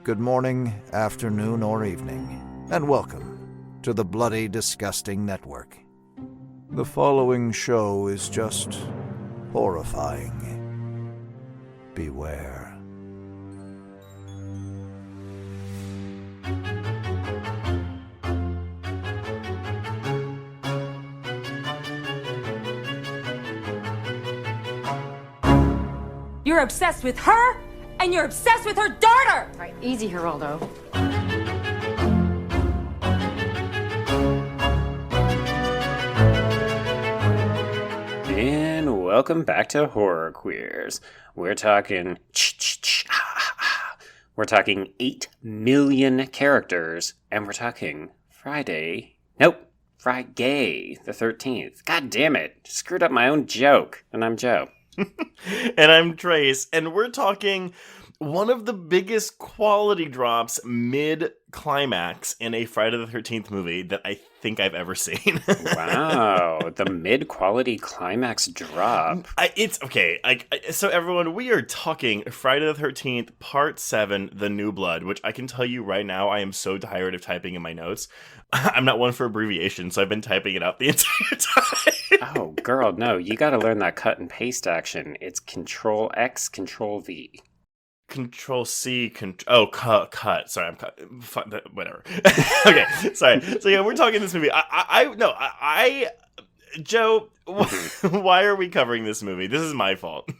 good morning, afternoon, or evening, and welcome to the Bloody Disgusting Network. The following show is just horrifying. Beware. You're obsessed with her, and you're obsessed with her daughter! All right, easy, Geraldo. And welcome back to Horror Queers. We're talking 8 million characters, and we're talking Friday the 13th. God damn it. Screwed up my own joke. And I'm Joe. And I'm Trace, and we're talking one of the biggest quality drops mid-climax in a Friday the 13th movie that I think I've ever seen. Wow, the mid-quality climax drop. It's okay. So everyone, we are talking Friday the 13th, Part 7, The New Blood, which I can tell you right now, I am so tired of typing in my notes. I'm not one for abbreviations, so I've been typing it out the entire time. Oh, girl, no, you gotta learn that cut and paste action. It's Control X, Control V. Control C, cut. Sorry, I'm cut. Whatever. Okay, sorry. So yeah, we're talking this movie. Joe, why are we covering this movie? This is my fault.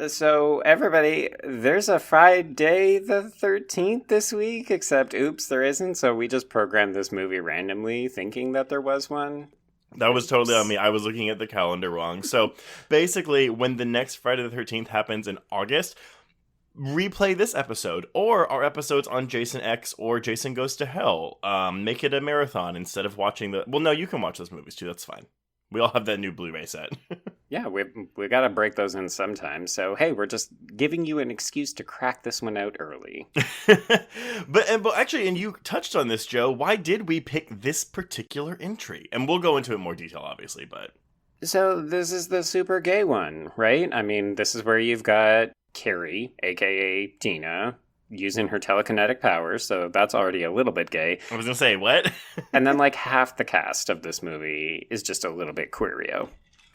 So, everybody, there's a Friday the 13th this week, except, oops, there isn't, so we just programmed this movie randomly, thinking that there was one. That was totally on me. I was looking at the calendar wrong. So, basically, when the next Friday the 13th happens in August, replay this episode, or our episodes on Jason X or Jason Goes to Hell. Make it a marathon instead of watching the... Well, no, you can watch those movies, too. That's fine. We all have that new Blu-ray set. Yeah, we got to break those in sometime. So, hey, we're just giving you an excuse to crack this one out early. But actually, and you touched on this, Joe, why did we pick this particular entry? And we'll go into it in more detail, obviously, but... So, this is the super gay one, right? I mean, this is where you've got Carrie, a.k.a. Tina, using her telekinetic powers, so that's already a little bit gay. I was gonna say, what? And then, like, half the cast of this movie is just a little bit queerio.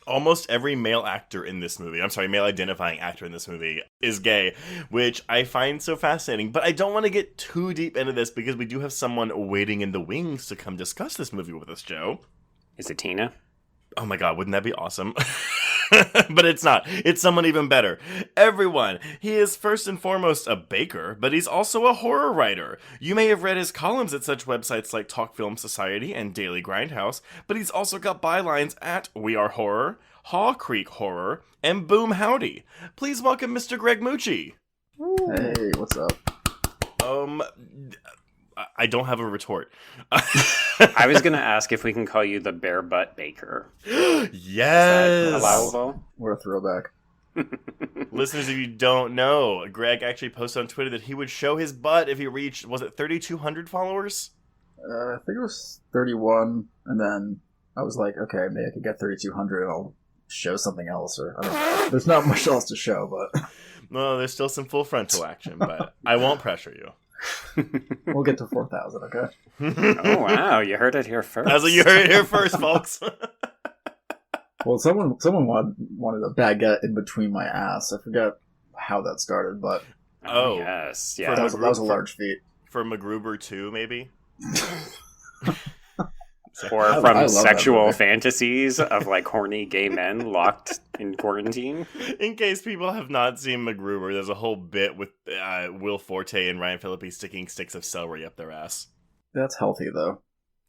Almost every male identifying actor in this movie is gay, which I find so fascinating. But I don't want to get too deep into this because we do have someone waiting in the wings to come discuss this movie with us, Joe. Is it Tina? Oh my god, wouldn't that be awesome? But it's not. It's someone even better. Everyone, he is first and foremost a baker, but he's also a horror writer. You may have read his columns at such websites like Talk Film Society and Daily Grindhouse, but he's also got bylines at We Are Horror, Haw Creek Horror, and Boom Howdy. Please welcome Mr. Greg Mucci. Hey, what's up? I don't have a retort. I was going to ask if we can call you the Bare Butt Baker. Yes! Is that allowable? What a throwback. Listeners, if you don't know, Greg actually posted on Twitter that he would show his butt if he reached, was it 3,200 followers? I think it was 31, and then I was like, okay, maybe I could get 3,200 and I'll show something else. Or I don't know. There's not much else to show, but... No, there's still some full frontal action, but I won't pressure you. We'll get to 4,000, okay? Oh, wow. You heard it here first. That's what you heard it here first, folks. Well, someone wanted a baguette in between my ass. I forget how that started, but... Oh, yes. Yeah. That was a large feat. For MacGruber 2, maybe? Or from sexual fantasies of, like, horny gay men locked in quarantine. In case people have not seen MacGruber, there's a whole bit with Will Forte and Ryan Phillippe sticking sticks of celery up their ass. That's healthy, though.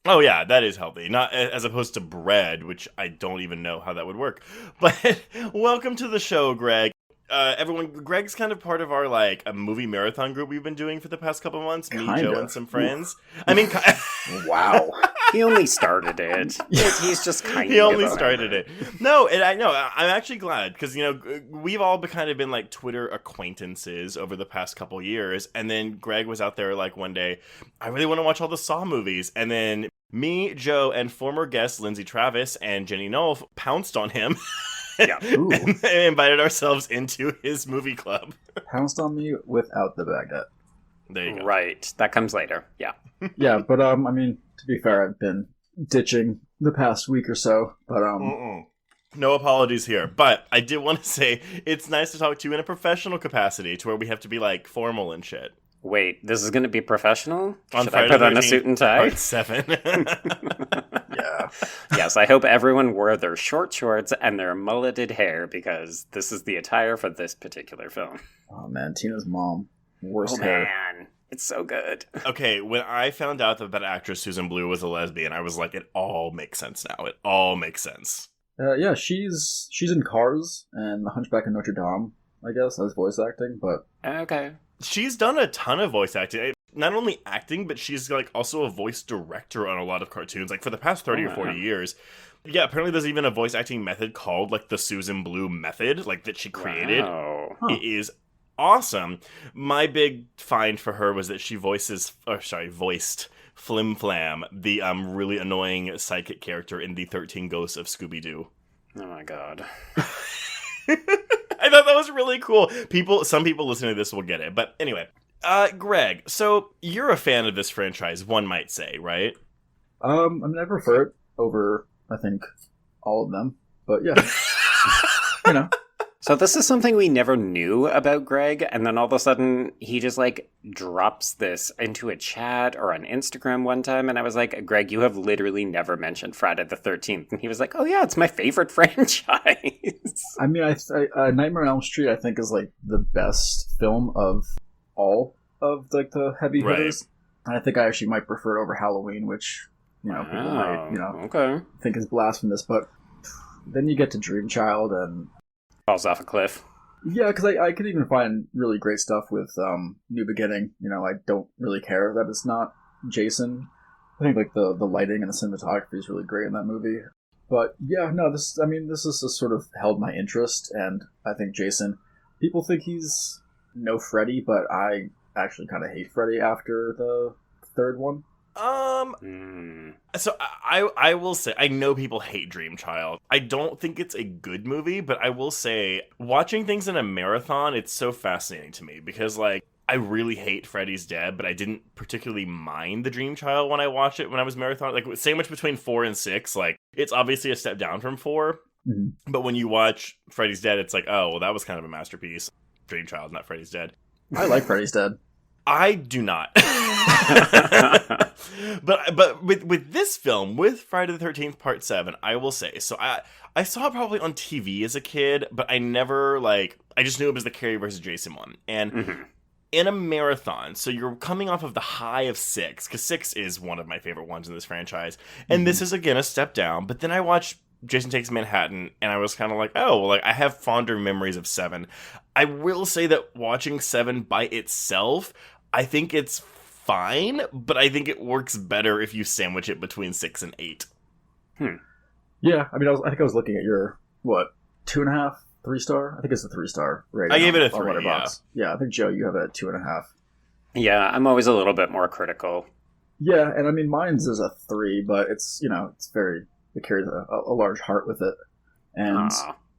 Oh, yeah, that is healthy. Not as opposed to bread, which I don't even know how that would work. But welcome to the show, Greg. Everyone, Greg's kind of part of our, like, a movie marathon group we've been doing for the past couple months. Kinda. Me, Joe, and some friends. I mean... Wow. He only started it. He's just kind of... He only started it. No, and I know, I'm actually glad, because, you know, we've all kind of been, like, Twitter acquaintances over the past couple years, and then Greg was out there, like, one day, I really want to watch all the Saw movies, and then me, Joe, and former guests Lindsay Travis and Jenny Knoll pounced on him. Yeah. And invited ourselves into his movie club. Pounced on me without the baguette. There you go. Right. That comes later. Yeah. Yeah, but I mean, to be fair, I've been ditching the past week or so, but No apologies here, but I did want to say it's nice to talk to you in a professional capacity to where we have to be, like, formal and shit. Wait, this is going to be professional? On Should I put on a suit and tie? Part 7. yeah. Yes, I hope everyone wore their short shorts and their mulleted hair because this is the attire for this particular film. Oh man, Tina's mom, worst Oh hair. man, it's so good. Okay, when I found out that actress Susan Blue was a lesbian, I was like, it all makes sense now. It all makes sense. Yeah, she's in Cars and The Hunchback of Notre Dame, I guess, as voice acting, but Okay. She's done a ton of voice acting. Not only acting, but she's like also a voice director on a lot of cartoons, like for the past 30 or 40 years. Yeah, apparently there's even a voice acting method called like the Susan Blue method, like that she created. Wow. Huh. It is awesome. My big find for her was that she voiced Flim Flam, the really annoying psychic character in the 13 Ghosts of Scooby-Doo. Oh my god. I thought that was really cool. Some people listening to this will get it. But anyway, Greg, so you're a fan of this franchise, one might say, right? I mean, I prefer it over, I think, all of them, but yeah. You know. So this is something we never knew about Greg, and then all of a sudden he just like drops this into a chat or on Instagram one time, and I was like, Greg, you have literally never mentioned Friday the 13th. And he was like, oh yeah, it's my favorite franchise. I mean, Nightmare on Elm Street, I think, is like the best film of all of like the heavy hitters. And I think I actually might prefer it over Halloween, which, you know, people might, okay. think is blasphemous, but then you get to Dream Child and Falls off a cliff. yeah, because I could even find really great stuff with New Beginning. You know, I don't really care that it's not Jason. I think like the lighting and the cinematography is really great in that movie. But yeah, no, this has just sort of held my interest, and I think Jason. People think he's no Freddy, but I actually kind of hate Freddy after the third one. So I will say, I know people hate Dream Child. I don't think it's a good movie, but I will say, watching things in a marathon, it's so fascinating to me because, like, I really hate Freddy's Dead, but I didn't particularly mind the Dream Child when I watched it when I was marathon. Like, sandwiched between 4 and 6, like, it's obviously a step down from 4, but when you watch Freddy's Dead, it's like, oh, well, that was kind of a masterpiece. Dream Child, not Freddy's Dead. I like Freddy's Dead. I do not. But with this film, with Friday the 13th Part 7, I will say, so I saw it probably on TV as a kid, but I never, like, I just knew it was the Carrie versus Jason one. And in a marathon, so you're coming off of the high of 6, because 6 is one of my favorite ones in this franchise, and this is, again, a step down, but then I watched Jason Takes Manhattan, and I was kind of like, oh, well, like, I have fonder memories of 7. I will say that watching 7 by itself, I think it's fine, but I think it works better if you sandwich it between 6 and 8. Yeah, I mean, I think I was looking at your, 2.5, 3-star? I think it's a 3-star rating. I gave it a on 3, Letterboxd. Yeah, I think, Joe, you have it at 2.5. Yeah, I'm always a little bit more critical. Yeah, and I mean, mine's is a 3, but it's, it's very, it carries a large heart with it. And,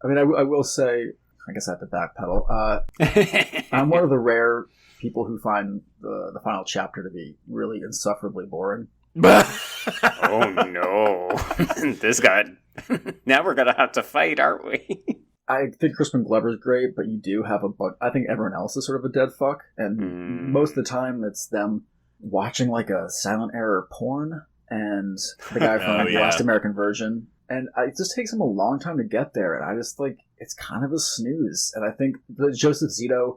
I mean, I will say, I guess I have to backpedal. I'm one of the rare people who find the final chapter to be really insufferably boring. Oh no. This guy. Now we're gonna have to fight, aren't we? I think Crispin Glover's great, but you do have a bunch. I think everyone else is sort of a dead fuck, and most of the time it's them watching like a silent error porn, and the guy from the Last American Virgin, and it just takes him a long time to get there, and I just like it's kind of a snooze. And I think Joseph Zito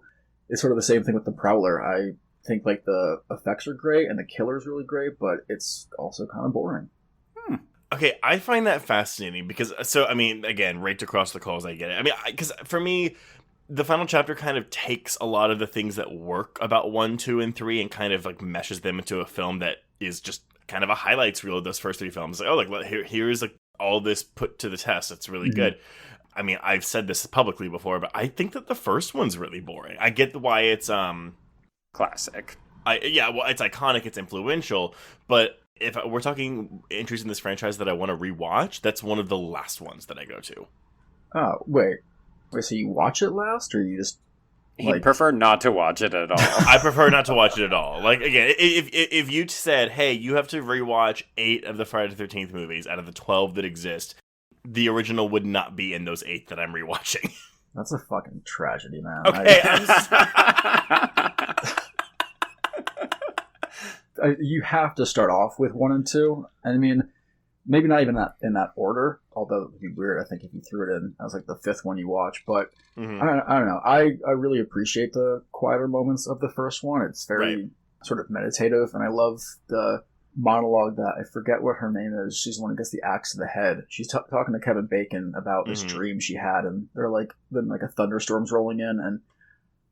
is sort of the same thing with the Prowler. I think like the effects are great and the killer's really great, but it's also kind of boring. Okay, I find that fascinating because, so, I mean, again, raked across the coals, I get it. I mean, because for me, the final chapter kind of takes a lot of the things that work about 1, 2, and 3 and kind of, like, meshes them into a film that is just kind of a highlights reel of those first 3 films. Like, oh, like, here's, like, all this put to the test. It's really good. I mean, I've said this publicly before, but I think that the first one's really boring. I get why it's, classic. It's iconic, it's influential, but if we're talking entries in this franchise that I want to rewatch, that's one of the last ones that I go to. Oh, wait, so you watch it last, or you just He'd prefer not to watch it at all. I prefer not to watch it at all. Like, again, if you said, hey, you have to rewatch 8 of the Friday the 13th movies out of the 12 that exist, the original would not be in those 8 that I'm rewatching. That's a fucking tragedy, man. Okay, you have to start off with 1 and 2. And I mean, maybe not even in that order, although it would be weird, I think, if you threw it in as like the 5th one you watch. But I don't know. I really appreciate the quieter moments of the first one. It's very sort of meditative, and I love the monologue that, I forget what her name is. She's the one who gets the axe to the head. She's talking to Kevin Bacon about this dream she had, and they're like, then like a thunderstorm's rolling in, and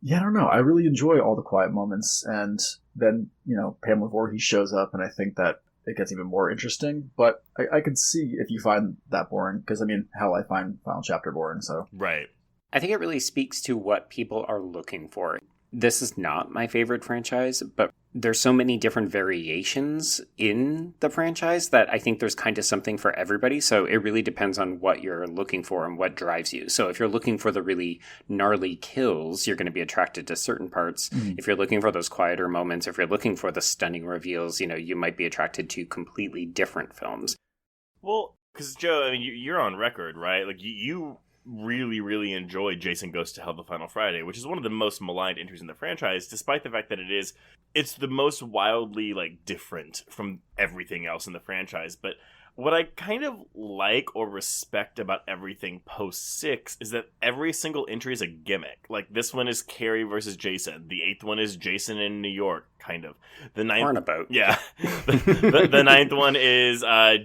yeah, I don't know. I really enjoy all the quiet moments, and then, you know, Pamela Voorhees shows up, and I think that it gets even more interesting. But I could see if you find that boring, because I mean, hell, I find Final Chapter boring, so. Right. I think it really speaks to what people are looking for. This is not my favorite franchise, but there's so many different variations in the franchise that I think there's kind of something for everybody. So it really depends on what you're looking for and what drives you. So if you're looking for the really gnarly kills, you're going to be attracted to certain parts. If you're looking for those quieter moments, if you're looking for the stunning reveals, you know, you might be attracted to completely different films. Well, because Joe, I mean, you're on record, right? Like, you really, really enjoyed Jason Goes to Hell the Final Friday, which is one of the most maligned entries in the franchise, despite the fact that it's the most wildly, like, different from everything else in the franchise. But what I kind of like or respect about everything post 6 is that every single entry is a gimmick. Like, this one is Carrie versus Jason. The 8th one is Jason in New York, kind of. The 9th... Turnabout. Yeah. the 9th one is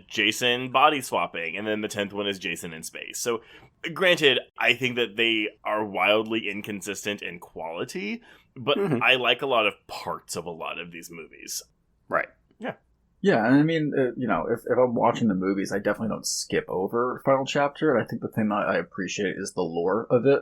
Jason body swapping, and then the 10th one is Jason in space. So, granted, I think that they are wildly inconsistent in quality, but I like a lot of parts of a lot of these movies. Right. Yeah. Yeah, and I mean, you know, if I'm watching the movies, I definitely don't skip over Final Chapter, and I think the thing that I appreciate is the lore of it.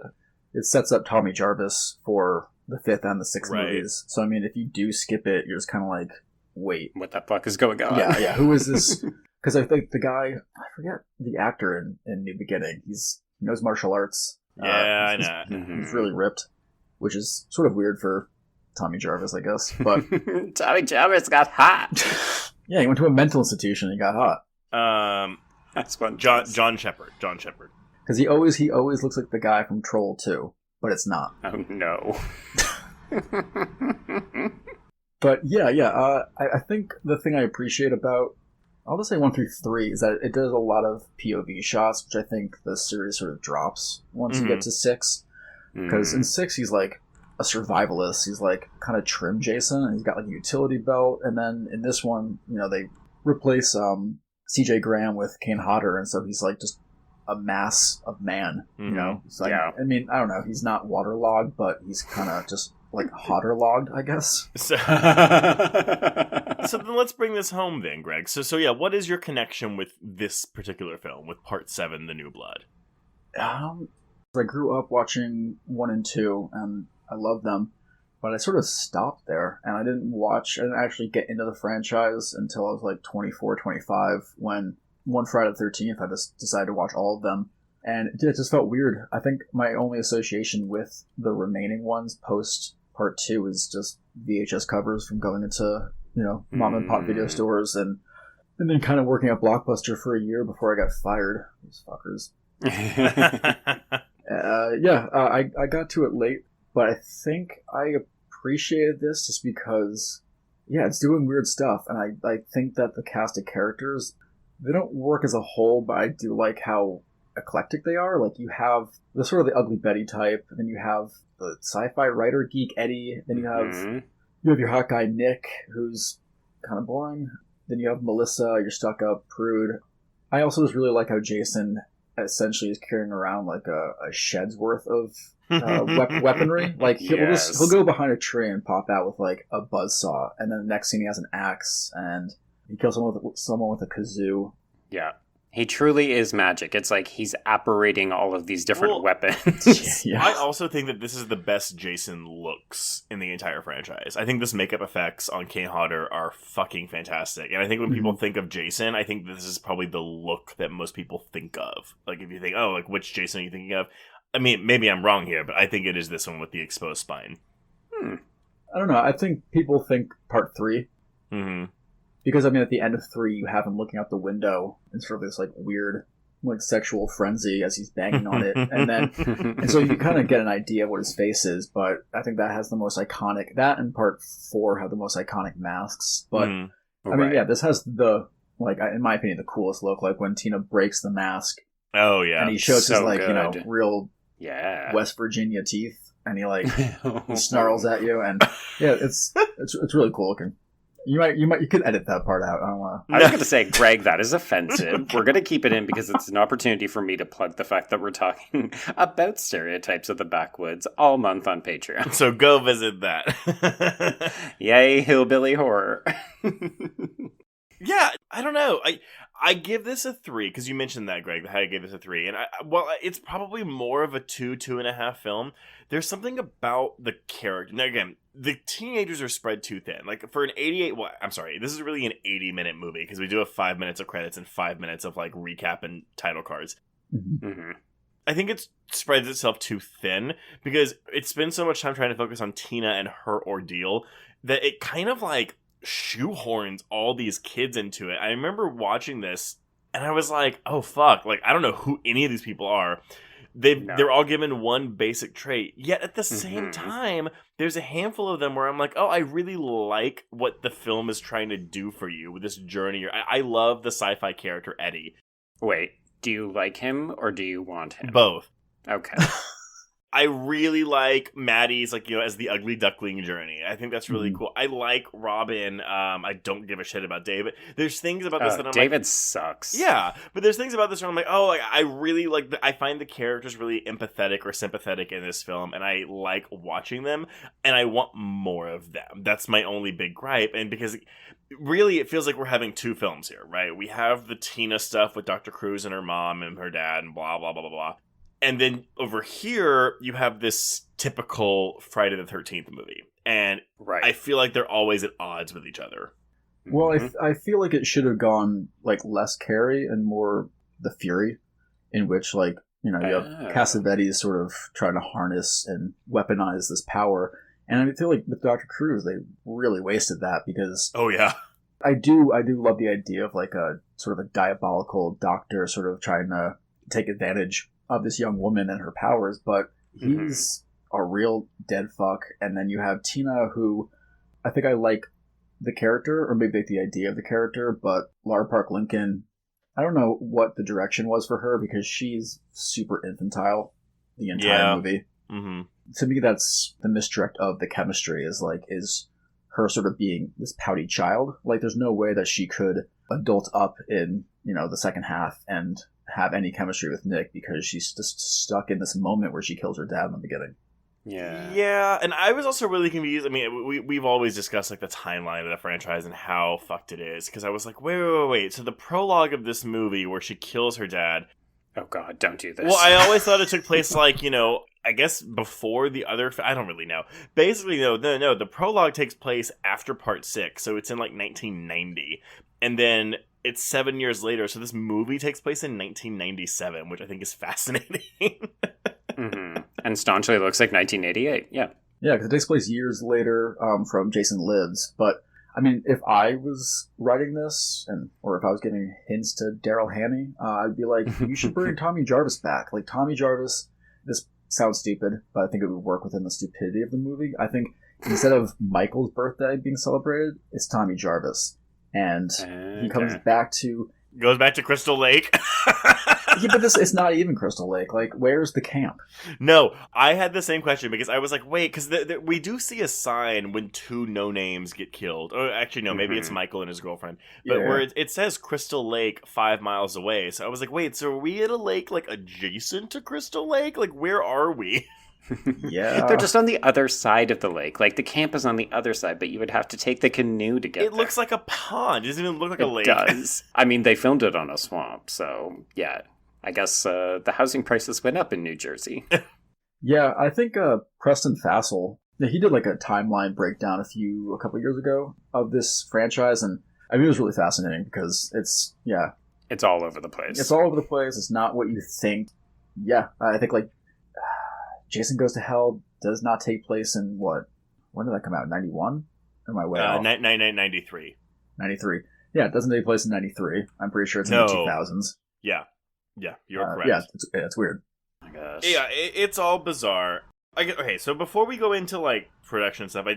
It sets up Tommy Jarvis for the 5th and the 6th movies. So, I mean, if you do skip it, you're just kind of like, wait. What the fuck is going on? Yeah, who is this? Because I think the guy, I forget the actor in New Beginning, he knows martial arts. Yeah, I know. He's really ripped, which is sort of weird for Tommy Jarvis, I guess. But Tommy Jarvis got hot. Yeah, he went to a mental institution and he got hot. That's one. John Shepard. Because he always looks like the guy from Troll 2, but it's not. Oh no. But yeah. I think the thing I appreciate about, I'll just say 1 through 3, is that it does a lot of POV shots, which I think the series sort of drops once you get to 6. Because in 6, he's like a survivalist. He's like kind of trim Jason, and he's got like a utility belt. And then in this one, you know, they replace CJ Graham with Kane Hodder, and so he's like just a mass of man. You know, it's like, I mean, I don't know, he's not waterlogged, but he's kind of just like Hodder-logged, I guess. So then let's bring this home then, Greg. So yeah, what is your connection with this particular film, with Part 7, The New Blood? I grew up watching 1 and 2, and I love them, but I sort of stopped there, and I didn't actually get into the franchise until I was like 24, 25, when one Friday the 13th, I just decided to watch all of them, and it just felt weird. I think my only association with the remaining ones post Part 2 is just VHS covers from going into, you know, mom and pop video stores, and then kind of working at Blockbuster for a year before I got fired. These fuckers. I got to it late. But I think I appreciated this just because, yeah, it's doing weird stuff. And I think that the cast of characters, they don't work as a whole, but I do like how eclectic they are. Like, you have the sort of the Ugly Betty type, and then you have the sci-fi writer geek Eddie, then you have your hot guy Nick, who's kind of boring. Then you have Melissa, your stuck-up prude. I also just really like how Jason essentially is carrying around like a shed's worth of weaponry. Like, he'll go behind a tree and pop out with like a buzzsaw, and then the next scene he has an axe, and he kills someone with a kazoo. Yeah, he truly is magic. It's like he's apparating all of these different weapons. Yeah. I also think that this is the best Jason looks in the entire franchise. I think this makeup effects on Kane Hodder are fucking fantastic, and I think when people think of Jason, I think this is probably the look that most people think of. Like, if you think, oh, like, which Jason are you thinking of? I mean, maybe I'm wrong here, but I think it is this one with the exposed spine. I don't know. I think people think part 3. Mm-hmm. Because, I mean, at the end of 3, you have him looking out the window in sort of this, like, weird, like, sexual frenzy as he's banging on it. And so you kind of get an idea of what his face is, but I think that has the most iconic... That and part 4 have the most iconic masks. But, I mean, yeah, this has the, like, in my opinion, the coolest look. Like, when Tina breaks the mask. Oh, yeah. And he shows so his, like, good. you know, real West Virginia teeth. And he, like, he snarls at you. And, yeah, it's really cool looking. You could edit that part out. I don't want to. I was going to say, Greg, that is offensive. We're going to keep it in because it's an opportunity for me to plug the fact that we're talking about stereotypes of the backwoods all month on Patreon. So go visit that. Yay, hillbilly horror. Yeah, I don't know. I give this a 3 because you mentioned that, Greg. How I gave this a 3, and it's probably more of a 2.5 film. There's something about the character. Now, again, the teenagers are spread too thin. Like for an 88, well, I'm sorry, this is really an 80-minute movie because we do have 5 minutes of credits and 5 minutes of like recap and title cards. Mm-hmm. I think it spreads itself too thin because it spends so much time trying to focus on Tina and her ordeal that it kind of like shoehorns all these kids into it. I remember watching this and I was like, oh fuck, like I don't know who any of these people are. They're all given one basic trait, yet at the same time there's a handful of them where I'm like, oh, I really like what the film is trying to do for you with this journey. I love the sci-fi character Eddie. Wait, do you like him or do you want him? Both. Okay. I really like Maddie's, like, you know, as the ugly duckling journey. I think that's really cool. I like Robin. I don't give a shit about David. There's things about this that I'm David like... sucks. Yeah, but there's things about this where I'm like, oh, like, I really like... I find the characters really empathetic or sympathetic in this film, and I like watching them, and I want more of them. That's my only big gripe, and because... Really, it feels like we're having 2 films here, right? We have the Tina stuff with Dr. Cruz and her mom and her dad and blah, blah, blah, blah, blah. And then over here, you have this typical Friday the 13th movie. And I feel like they're always at odds with each other. Well, I feel like it should have gone, like, less Carrie and more The Fury, in which, like, you know, you have Cassavetes sort of trying to harness and weaponize this power. And I feel like with Dr. Cruz, they really wasted that because... Oh, yeah. I do love the idea of, like, a sort of a diabolical doctor sort of trying to take advantage of this young woman and her powers, but he's a real dead fuck. And then you have Tina, who I think I like the character, or maybe like the idea of the character, but Lara Park Lincoln, I don't know what the direction was for her because she's super infantile the entire movie. Mm-hmm. To me, that's the misdirect of the chemistry is her sort of being this pouty child. Like, there's no way that she could adult up in, you know, the second half and have any chemistry with Nick because she's just stuck in this moment where she kills her dad in the beginning. Yeah, and I was also really confused. I mean, we've always discussed, like, the timeline of the franchise and how fucked it is, because I was like, wait. So the prologue of this movie where she kills her dad... Oh, God, don't do this. Well, I always thought it took place, like, you know, I guess before the other... I don't really know. Basically, no, the prologue takes place after Part 6, so it's in, like, 1990. And then it's 7 years later, so this movie takes place in 1997, which I think is fascinating. And staunchly looks like 1988, yeah. Yeah, because it takes place years later from Jason Lives, but... I mean, if I was writing this, or if I was giving hints to Daryl Hanney, I'd be like, you should bring Tommy Jarvis back. Like, Tommy Jarvis, this sounds stupid, but I think it would work within the stupidity of the movie. I think instead of Michael's birthday being celebrated, it's Tommy Jarvis. And he comes back to... Goes back to Crystal Lake. Yeah, but it's not even Crystal Lake. Like, where's the camp? No, I had the same question because I was like, wait, because we do see a sign when 2 no-names get killed. Or actually, no, maybe it's Michael and his girlfriend. But where it says Crystal Lake 5 miles away. So I was like, wait, so are we at a lake, like, adjacent to Crystal Lake? Like, where are we? Yeah. They're just on the other side of the lake. Like, the camp is on the other side, but you would have to take the canoe to get there. It looks like a pond. It doesn't even look like a lake. It does. I mean, they filmed it on a swamp, so, yeah. I guess the housing prices went up in New Jersey. Yeah, I think Preston Fassel, he did like a timeline breakdown a couple years ago of this franchise, and I mean, it was really fascinating because it's all over the place. It's all over the place. It's not what you think. Yeah, I think like Jason Goes to Hell does not take place in what? When did that come out? 91? Am I way out? 93. 93. Yeah, it doesn't take place in 93. I'm pretty sure it's in the 2000s. Yeah, you're correct. Yeah, it's weird. Oh my gosh. Yeah, it's all bizarre. Okay, so before we go into like production stuff,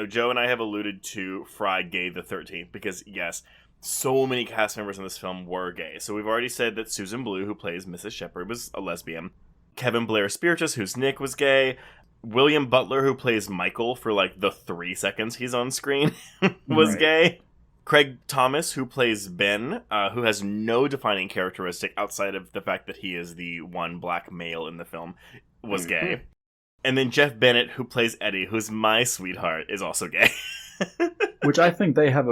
Joe and I have alluded to Friday the 13th because yes, so many cast members in this film were gay. So we've already said that Susan Blue, who plays Mrs. Shepherd, was a lesbian. Kevin Blair Spiritus, who's Nick, was gay. William Butler, who plays Michael for like the 3 seconds he's on screen, was gay. Craig Thomas, who plays Ben, who has no defining characteristic outside of the fact that he is the one black male in the film, was gay. And then Jeff Bennett, who plays Eddie, who's my sweetheart, is also gay. Which I think they have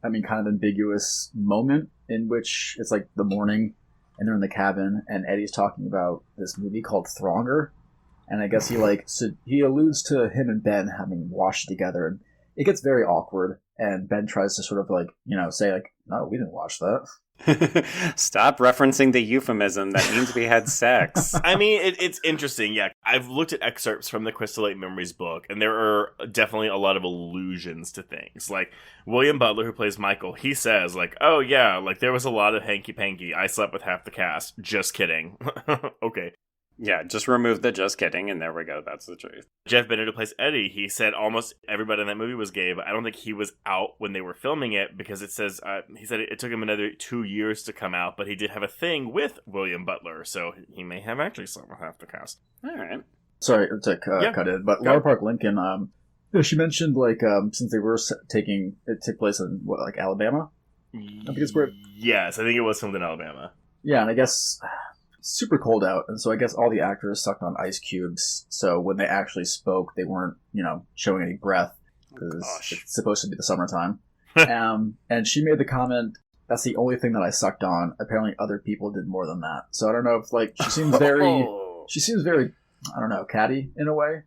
kind of ambiguous moment in which it's like the morning and they're in the cabin and Eddie's talking about this movie called Thronger. And I guess he alludes to him and Ben having watched together, and it gets very awkward. And Ben tries to sort of say like, no, we didn't watch that. Stop referencing the euphemism. That means we had sex. I mean, it's interesting. Yeah, I've looked at excerpts from the Crystal Lake Memories book, and there are definitely a lot of allusions to things. Like William Butler, who plays Michael, he says like, "Oh yeah, like there was a lot of hanky panky. I slept with half the cast. Just kidding." Okay. Yeah, just remove the just kidding, and there we go. That's the truth. Jeff Bennett, who plays Eddie, he said almost everybody in that movie was gay, but I don't think he was out when they were filming it because it says, he said it took him another 2 years to come out, but he did have a thing with William Butler, so he may have actually slept with half the cast. All right. Sorry to cut in, but Laura Park Lincoln, she mentioned since they were it took place in Alabama? I think it's where. Yes, I think it was filmed in Alabama. Yeah, and I guess super cold out, and so I guess all the actors sucked on ice cubes, so when they actually spoke, they weren't, showing any breath, because it's supposed to be the summertime. And she made the comment, that's the only thing that I sucked on. Apparently other people did more than that. So I don't know if, she seems very, I don't know, catty in a way.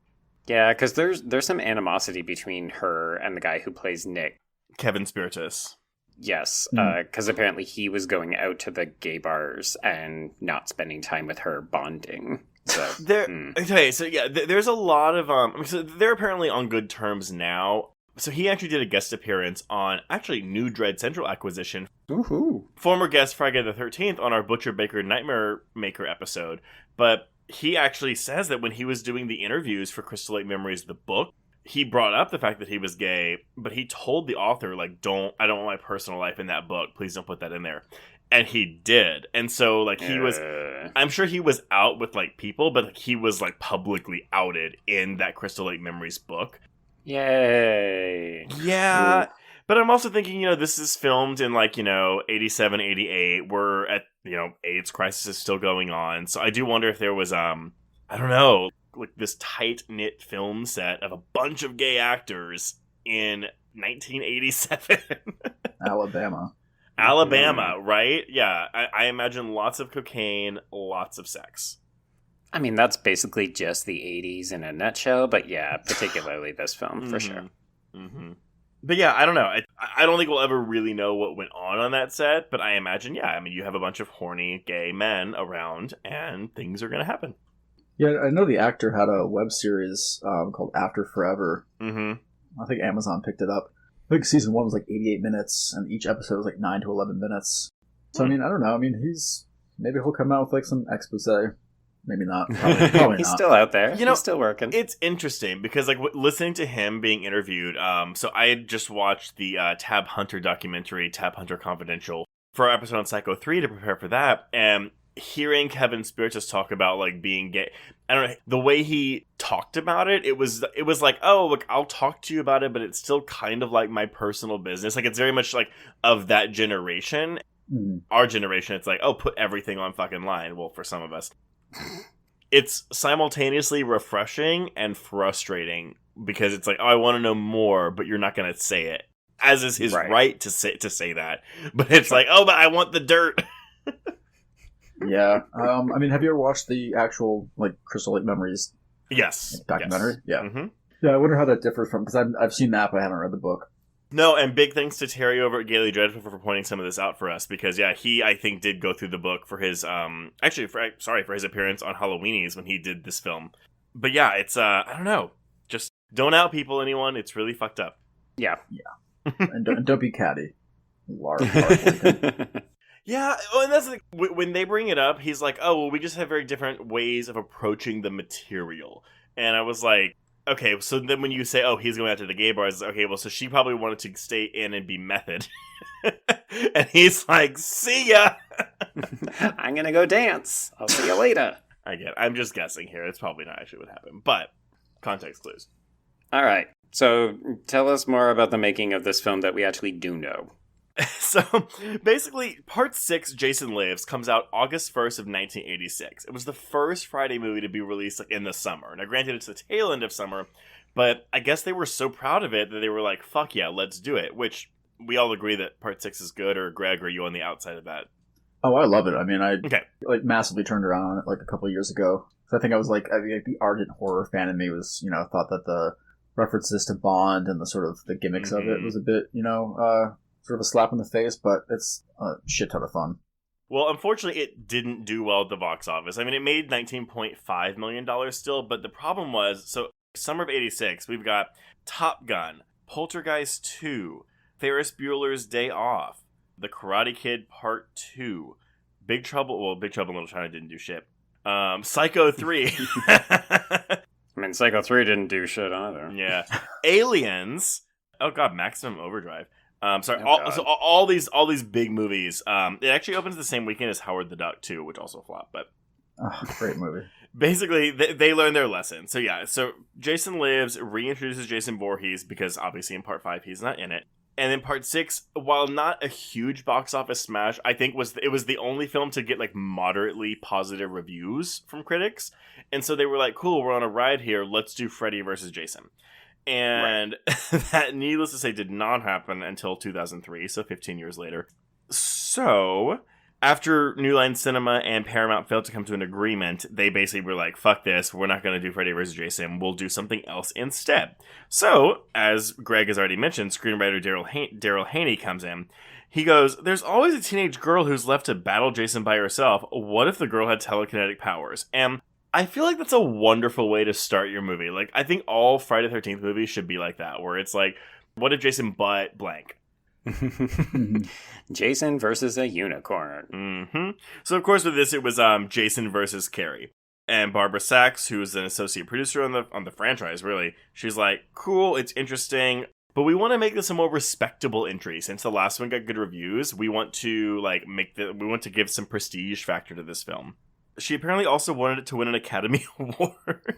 Yeah, because there's some animosity between her and the guy who plays Nick. Kevin Spiritus. Yes, because apparently he was going out to the gay bars and not spending time with her, bonding. So there's a lot of so they're apparently on good terms now. So he actually did a guest appearance on New Dread Central Acquisition. Woohoo! Former guest Friday the 13th on our Butcher Baker Nightmare Maker episode, but he actually says that when he was doing the interviews for Crystal Lake Memories, the book, he brought up the fact that he was gay, but he told the author, I don't want my personal life in that book. Please don't put that in there. And he did. And so, I'm sure he was out with, people, but he was, possibly outed in that Crystal Lake Memories book. Yay. Yeah. But I'm also thinking, this is filmed in, 87, 88, where AIDS crisis is still going on. So I do wonder if there was, I don't know, this tight-knit film set of a bunch of gay actors in 1987. Alabama, right? Yeah, I imagine lots of cocaine, lots of sex. I mean, that's basically just the 80s in a nutshell, but yeah, particularly this film, for sure. Mm-hmm. But yeah, I don't know. I don't think we'll ever really know what went on that set, but I imagine, you have a bunch of horny gay men around, and things are going to happen. Yeah, I know the actor had a web series called After Forever. Mm-hmm. I think Amazon picked it up. I think season 1 was 88 minutes, and each episode was 9 to 11 minutes. So, I don't know. Maybe he'll come out with some expose. Maybe not. Probably He's not. Still out there. He's still working. It's interesting because, listening to him being interviewed, so I had just watched the Tab Hunter documentary, Tab Hunter Confidential, for our episode on Psycho 3 to prepare for that, and hearing Kevin Spiritus talk about being gay, I don't know, the way he talked about it, it was oh, look, I'll talk to you about it, but it's still kind of my personal business. It's very much of that generation. Our generation, it's oh, put everything on fucking line. Well, for some of us, it's simultaneously refreshing and frustrating because it's oh, I want to know more, but you're not going to say it, as is his right to say that. But it's oh, but I want the dirt. Yeah. Have you ever watched the actual Crystal Lake Memories? Yes. Documentary? Yes. Yeah. Mm-hmm. Yeah, I wonder how that differs from, because I've seen that, but I haven't read the book. No, and big thanks to Terry over at Gaily Dreadful for pointing some of this out for us, because he, I think, did go through the book for his for his appearance on Halloweenies when he did this film. But yeah, it's, I don't know. Just don't out people, anyone. It's really fucked up. Yeah. And don't be catty. Large. Yeah, and that's like, when they bring it up, he's like, oh, well, we just have very different ways of approaching the material. And I was like, okay, so then when you say, oh, he's going out to the gay bars, okay, well, so she probably wanted to stay in and be method. And he's like, see ya! I'm gonna go dance. I'll see you later. I'm just guessing here. It's probably not actually what happened, but context clues. All right, so tell us more about the making of this film that we actually do know. So, basically, Part 6, Jason Lives, comes out August 1st of 1986. It was the first Friday movie to be released in the summer. Now, granted, it's the tail end of summer, but I guess they were so proud of it that they were like, fuck yeah, let's do it. Which, we all agree that Part 6 is good, or Greg, are you on the outside of that? Oh, I love it. I mean, Okay. like massively turned around on it like a couple of years ago. So I think I was like, the ardent horror fan in me was, thought that the references to Bond and the sort of the gimmicks of it was a bit, sort of a slap in the face, but it's a shit ton of fun. Well, unfortunately, it didn't do well at the box office. I mean, it made $19.5 million still, but the problem was, so summer of 86, we've got Top Gun, Poltergeist 2, Ferris Bueller's Day Off, The Karate Kid Part 2, Big Trouble in Little China didn't do shit. Psycho 3. I mean, Psycho 3 didn't do shit either. Yeah. Aliens. Oh god, Maximum Overdrive. All these big movies. It actually opens the same weekend as Howard the Duck 2, which also flopped, but great movie. Basically, they learned their lesson. So yeah, so Jason Lives reintroduces Jason Voorhees because obviously in Part 5 he's not in it. And then Part 6, while not a huge box office smash, I think it was the only film to get like moderately positive reviews from critics. And so they were like, cool, we're on a ride here. Let's do Freddy versus Jason. And that, needless to say, did not happen until 2003, so 15 years later. So, after New Line Cinema and Paramount failed to come to an agreement, they basically were like, fuck this, we're not going to do Freddy vs. Jason, we'll do something else instead. So, as Greg has already mentioned, screenwriter Daryl Haney comes in. He goes, there's always a teenage girl who's left to battle Jason by herself. What if the girl had telekinetic powers? And I feel like that's a wonderful way to start your movie. Like, I think all Friday the 13th movies should be like that, where it's like, what if Jason but blank? Jason versus a unicorn. Mm-hmm. So, of course, with this, it was Jason versus Carrie. And Barbara Sachs, who's an associate producer on the franchise, really, she's like, cool, it's interesting, but we want to make this a more respectable entry. Since the last one got good reviews, we want to give some prestige factor to this film. She apparently also wanted it to win an Academy Award.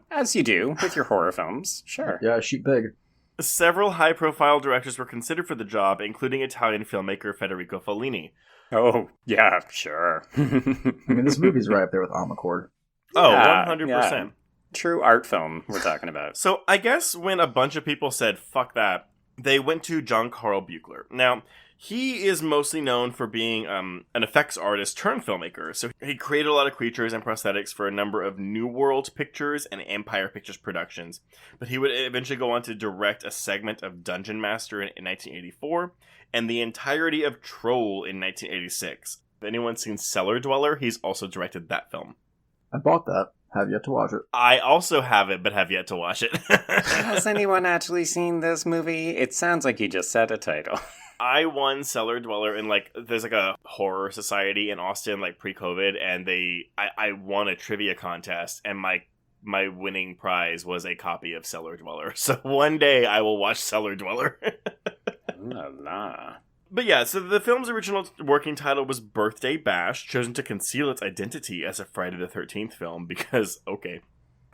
As you do with your horror films. Sure. Yeah, shoot big. Several high-profile directors were considered for the job, including Italian filmmaker Federico Fellini. Oh, yeah, sure. I mean, this movie's right up there with Armacord. Oh, 100%. Yeah. True art film we're talking about. So I guess when a bunch of people said, fuck that, they went to John Carl Buechler. Now, he is mostly known for being an effects artist turned filmmaker. So he created a lot of creatures and prosthetics for a number of New World Pictures and Empire Pictures productions. But he would eventually go on to direct a segment of Dungeon Master in 1984 and the entirety of Troll in 1986. If anyone's seen Cellar Dweller, he's also directed that film. I bought that. Have yet to watch it. I also have it, but have yet to watch it. Has anyone actually seen this movie? It sounds like you just said a title. I won Cellar Dweller in there's a horror society in Austin pre-COVID, and I won a trivia contest, and my winning prize was a copy of Cellar Dweller. So one day I will watch Cellar Dweller. La la. But yeah, so the film's original working title was Birthday Bash, chosen to conceal its identity as a Friday the 13th film because, okay.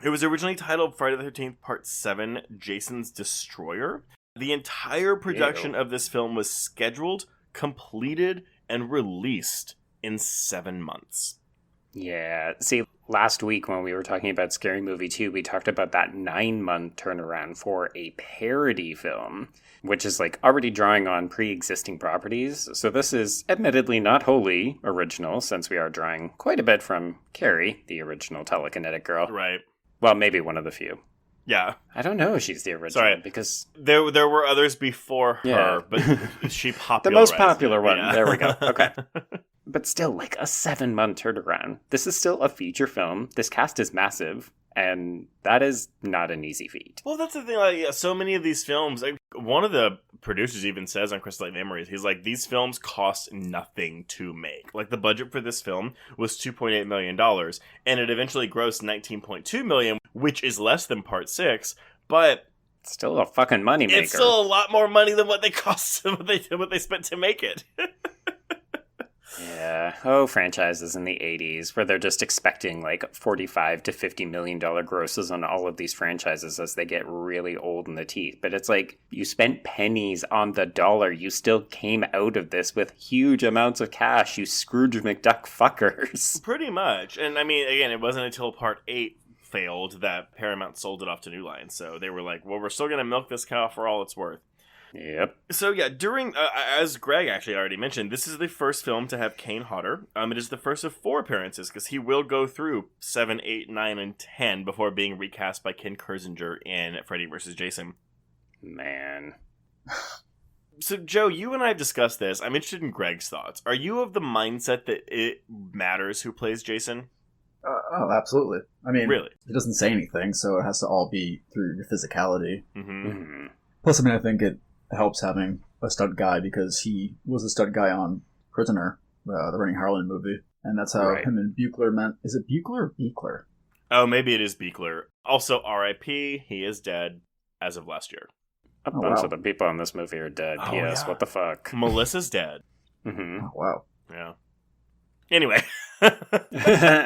It was originally titled Friday the 13th Part 7, Jason's Destroyer. The entire production of this film was scheduled, completed, and released in 7 months. Yeah, see, last week when we were talking about Scary Movie 2, we talked about that 9-month turnaround for a parody film, which is already drawing on pre-existing properties. So this is admittedly not wholly original, since we are drawing quite a bit from Carrie, the original telekinetic girl. Right. Well, maybe one of the few. Yeah. I don't know if she's the original, because there were others before her, but she popularized the most popular one. Yeah. There we go. Okay. But still, like, a 7-month turnaround. This is still a feature film. This cast is massive. And that is not an easy feat. Well, that's the thing. Like, so many of these films, like, one of the producers even says on Crystal Lake Memories, he's like, these films cost nothing to make. Like, the budget for this film was $2.8 million, and it eventually grossed $19.2 million, which is less than Part 6, but it's still a fucking moneymaker. It's still a lot more money than what they cost, what they spent to make it. Yeah. Oh, franchises in the 80s where they're just expecting like $45 to $50 million grosses on all of these franchises as they get really old in the teeth. But it's like, you spent pennies on the dollar. You still came out of this with huge amounts of cash, you Scrooge McDuck fuckers. Pretty much. And I mean, again, it wasn't until Part 8 failed that Paramount sold it off to New Line. So they were like, well, we're still going to milk this cow for all it's worth. Yep. So yeah, during, as Greg actually already mentioned, this is the first film to have Kane Hodder. It is the first of 4 appearances, because he will go through 7, 8, 9, and 10 before being recast by Ken Kirzinger in Freddy vs. Jason. Man. So Joe, you and I have discussed this. I'm interested in Greg's thoughts. Are you of the mindset that it matters who plays Jason? Oh, absolutely. I mean, really? He doesn't say anything, so it has to all be through your physicality. Mm-hmm. Mm-hmm. Plus, I mean, I think it helps having a stunt guy, because he was a stunt guy on Prisoner, the Rennie Harlan movie, and that's how him and Buechler met. Is it Buechler or Beekler? Oh, maybe it is Beekler. Also, R.I.P., he is dead as of last year. A bunch of the people in this movie are dead. Oh, P.S. yeah. What the fuck? Melissa's dead. Mm-hmm. Oh, wow. Yeah. Anyway.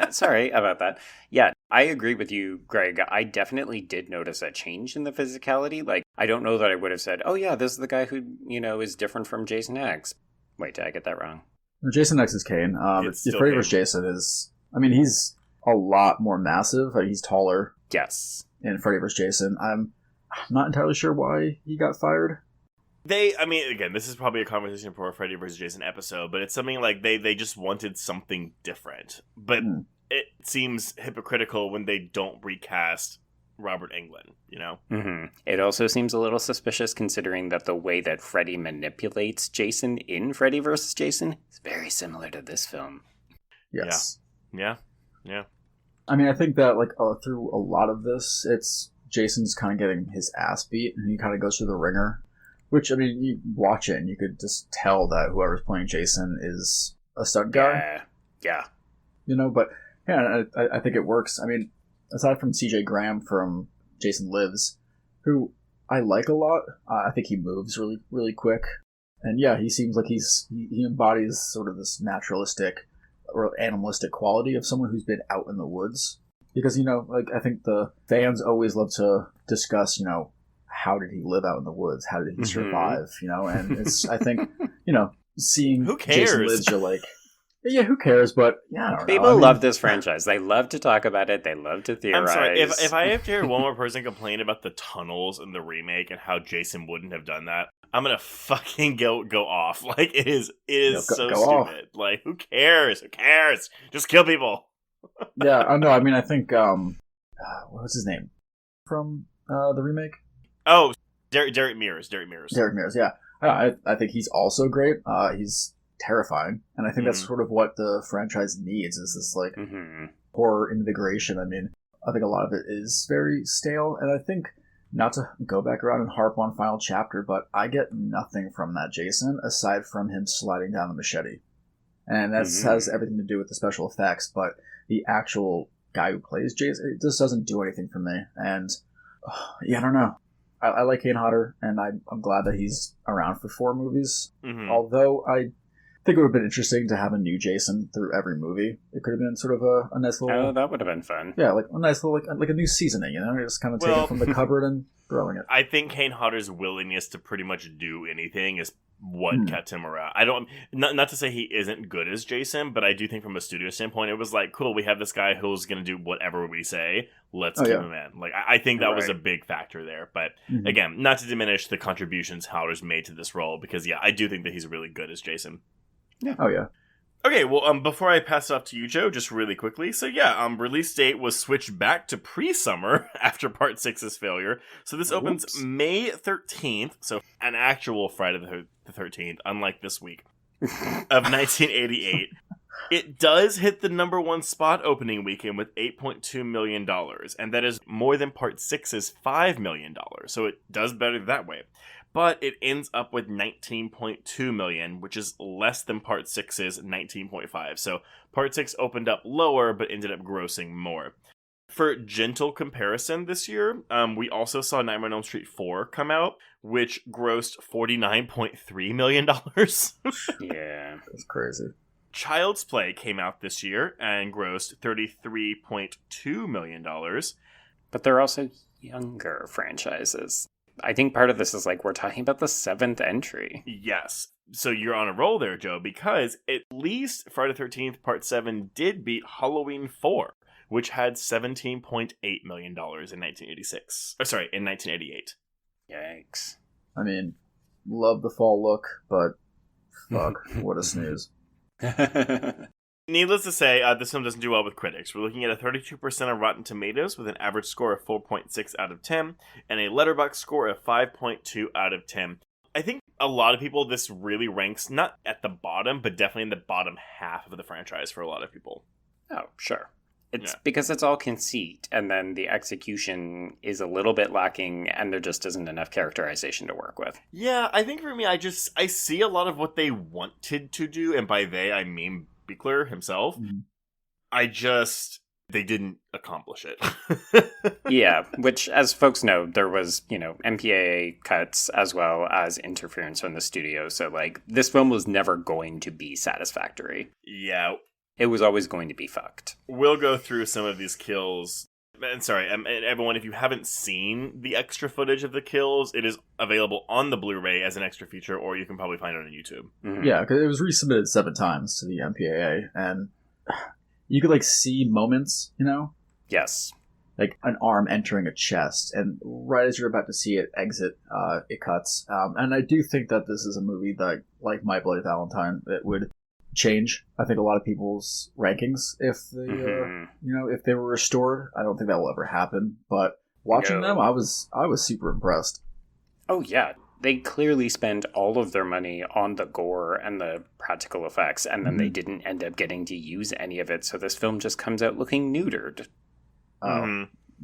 Sorry about that. Yeah, I agree with you, Greg. I definitely did notice a change in the physicality. Like, I don't know that I would have said, oh yeah, this is the guy who, is different from Jason X. Wait, did I get that wrong? No, Jason X is Kane. Freddy vs. Jason is, I mean, he's a lot more massive. He's taller. Yes. In Freddy vs. Jason. I'm not entirely sure why he got fired. Again, this is probably a conversation for a Freddy vs. Jason episode, but it's something like they just wanted something different. But it seems hypocritical when they don't recast Robert Englund, Mm-hmm. It also seems a little suspicious considering that the way that Freddy manipulates Jason in Freddy vs. Jason is very similar to this film. Yes. Yeah. I mean, I think that, like, through a lot of this, it's Jason's kind of getting his ass beat, and he kind of goes through the ringer. Which, I mean, you watch it and you could just tell that whoever's playing Jason is a stunt guy. Yeah. But yeah, I think it works. I mean, aside from CJ Graham from Jason Lives, who I like a lot, I think he moves really, really quick. And yeah, he seems like he embodies sort of this naturalistic or animalistic quality of someone who's been out in the woods. Because, like, I think the fans always love to discuss, how did he live out in the woods? How did he survive? And it's, I think, seeing who cares? Jason Lives, you're like, yeah, who cares? But yeah, I don't know. People love this franchise. They love to talk about it. They love to theorize. I'm sorry, if I have to hear one more person complain about the tunnels in the remake and how Jason wouldn't have done that, I'm gonna fucking go off. Like, it is so stupid. Off. Like, who cares? Who cares? Just kill people. Yeah, I know. I mean, I think what's his name from the remake? Oh, Derek Mears. Derek Mears, yeah. I think he's also great. He's terrifying. And I think that's sort of what the franchise needs, is this, like, horror invigoration. I mean, I think a lot of it is very stale. And I think, not to go back around and harp on Final Chapter, but I get nothing from that Jason aside from him sliding down the machete. And that has everything to do with the special effects, but the actual guy who plays Jason, it just doesn't do anything for me. And, yeah, I don't know. I like Kane Hodder, and I'm glad that he's around for 4 movies. Mm-hmm. Although I think it would have been interesting to have a new Jason through every movie. It could have been sort of a nice little... Oh, that would have been fun. Yeah, like a nice little, like a new seasoning, just kind of taking it from the cupboard and throwing it. I think Kane Hodder's willingness to pretty much do anything is what kept him around. I don't, not to say he isn't good as Jason, but I do think from a studio standpoint, it was like, cool, we have this guy who's going to do whatever we say. Let's keep him in. Like, I think that was a big factor there. But again, not to diminish the contributions Hodder's made to this role, because yeah, I do think that he's really good as Jason. Yeah. Oh yeah. Okay, well, before I pass it off to you, Joe, just really quickly. So yeah, release date was switched back to pre-summer after Part 6's failure. So this opens May 13th, so an actual Friday the 13th, unlike this week, of 1988. It does hit the number one spot opening weekend with $8.2 million, and that is more than Part 6's $5 million, so it does better that way. But it ends up with $19.2 million, which is less than Part 6's $19.5. So Part 6 opened up lower, but ended up grossing more. For gentle comparison this year, we also saw Nightmare on Elm Street 4 come out, which grossed $49.3 million. Yeah. That's crazy. Child's Play came out this year and grossed $33.2 million. But they're also younger franchises. I think part of this is like we're talking about the 7th entry. Yes. So you're on a roll there, Joe, because at least Friday the 13th Part 7 did beat Halloween 4, which had $17.8 million in 1986. In 1988. Yikes. I mean, love the fall look, but fuck, what a snooze. Needless to say, this film doesn't do well with critics. We're looking at a 32% on Rotten Tomatoes with an average score of 4.6 out of 10 and a Letterboxd score of 5.2 out of 10. I think a lot of people, this really ranks not at the bottom, but definitely in the bottom half of the franchise for a lot of people. Oh, sure. It's because it's all conceit, and then the execution is a little bit lacking, and there just isn't enough characterization to work with. Yeah, I think for me, I see a lot of what they wanted to do, and by they, I mean Buechler himself. Mm-hmm. They didn't accomplish it. Yeah, which, as folks know, there was, MPAA cuts as well as interference from the studio, so, this film was never going to be satisfactory. Yeah. It was always going to be fucked. We'll go through some of these kills. And sorry, everyone, if you haven't seen the extra footage of the kills, it is available on the Blu-ray as an extra feature, or you can probably find it on YouTube. Mm-hmm. Yeah, because it was resubmitted 7 times to the MPAA, and you could, see moments, Yes. Like an arm entering a chest, and right as you're about to see it exit, it cuts. And I do think that this is a movie that, like My Bloody Valentine, it would change, I think, a lot of people's rankings if they, if they were restored. I don't think that will ever happen, but watching them, I was super impressed. Oh yeah, they clearly spend all of their money on the gore and the practical effects, and then they didn't end up getting to use any of it, so this film just comes out looking neutered.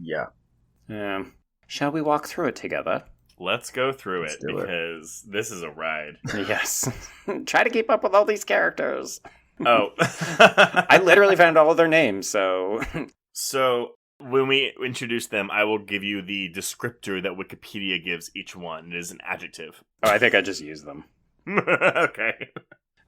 Yeah. Shall we walk through it together? Let's go through it, because this is a ride. Yes. Try to keep up with all these characters. Oh. I literally found all of their names, so... So, when we introduce them, I will give you the descriptor that Wikipedia gives each one. It is an adjective. Oh, I think I just used them. Okay.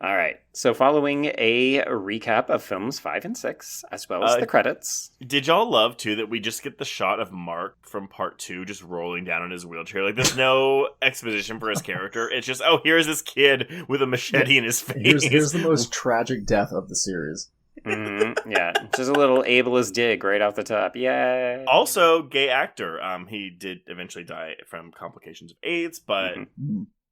All right. So following a recap of films 5 and 6, as well as the credits. Did y'all love, too, that we just get the shot of Mark from Part 2 just rolling down in his wheelchair? Like, there's no exposition for his character. It's just, here's this kid with a machete in his face. Here's the most tragic death of the series. Mm-hmm. Yeah, just a little ableist dig right off the top. Yay! Also, gay actor. He did eventually die from complications of AIDS, but...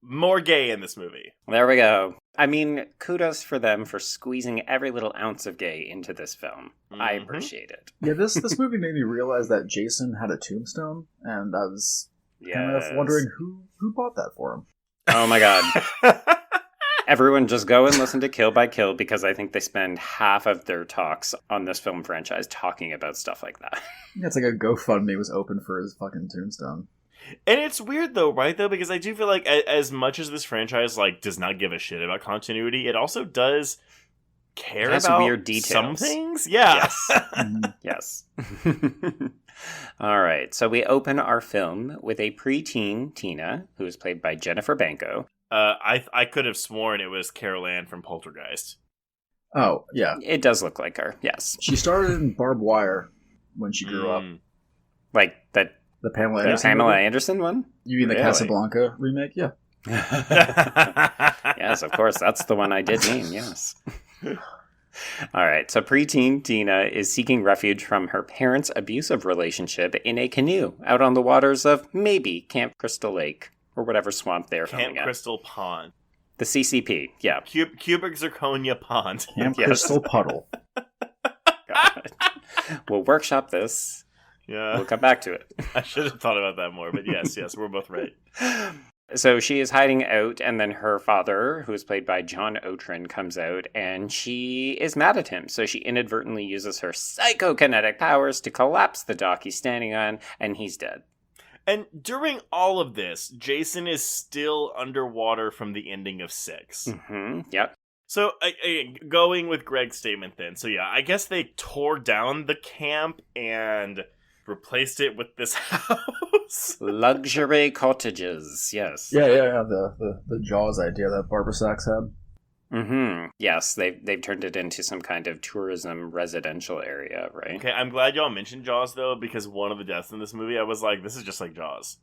More gay in this movie. There we go. I mean, kudos for them for squeezing every little ounce of gay into this film. Mm-hmm. I appreciate it. Yeah, this movie made me realize that Jason had a tombstone, and I was kind of wondering who bought that for him. Oh my god. Everyone just go and listen to Kill by Kill, because I think they spend half of their talks on this film franchise talking about stuff like that. Yeah, it's like a GoFundMe was open for his fucking tombstone. And it's weird though, right? Because I do feel like as much as this franchise does not give a shit about continuity, it also does care about weird details. Some things. Yeah. Yes. Yes. All right. So we open our film with a preteen Tina, who is played by Jennifer Banco. I could have sworn it was Carol Ann from Poltergeist. Oh, yeah. It does look like her. Yes. She started in Barbed Wire when she grew up. Like that. The Pamela Anderson Anderson one? You mean the Casablanca remake? Yeah. Yes, of course. That's the one I did mean, yes. All right. So preteen Tina is seeking refuge from her parents' abusive relationship in a canoe out on the waters of maybe Camp Crystal Lake or whatever swamp they're filming at. Camp Crystal Pond. The CCP, yeah. Cubic Zirconia Pond. Camp Crystal Puddle. God. We'll workshop this. Yeah. We'll come back to it. I should have thought about that more, but yes, we're both right. So she is hiding out, and then her father, who is played by John Otrin, comes out, and she is mad at him. So she inadvertently uses her psychokinetic powers to collapse the dock he's standing on, and he's dead. And during all of this, Jason is still underwater from the ending of 6. Mm-hmm. Yep. So, going with Greg's statement then. So, yeah, I guess they tore down the camp and replaced it with this house. Luxury cottages, yes. Yeah. The Jaws idea that Barbara Sachs had. Mm-hmm. Yes, they've turned it into some kind of tourism residential area, right? Okay, I'm glad y'all mentioned Jaws, though, because one of the deaths in this movie, I was like, this is just like Jaws.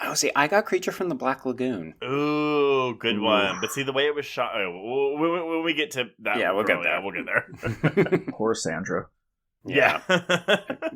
Oh, see, I got Creature from the Black Lagoon. Ooh, good one. But see, the way it was shot... when we get to that... Yeah, we'll get there. We'll get there. Poor Sandra. Yeah.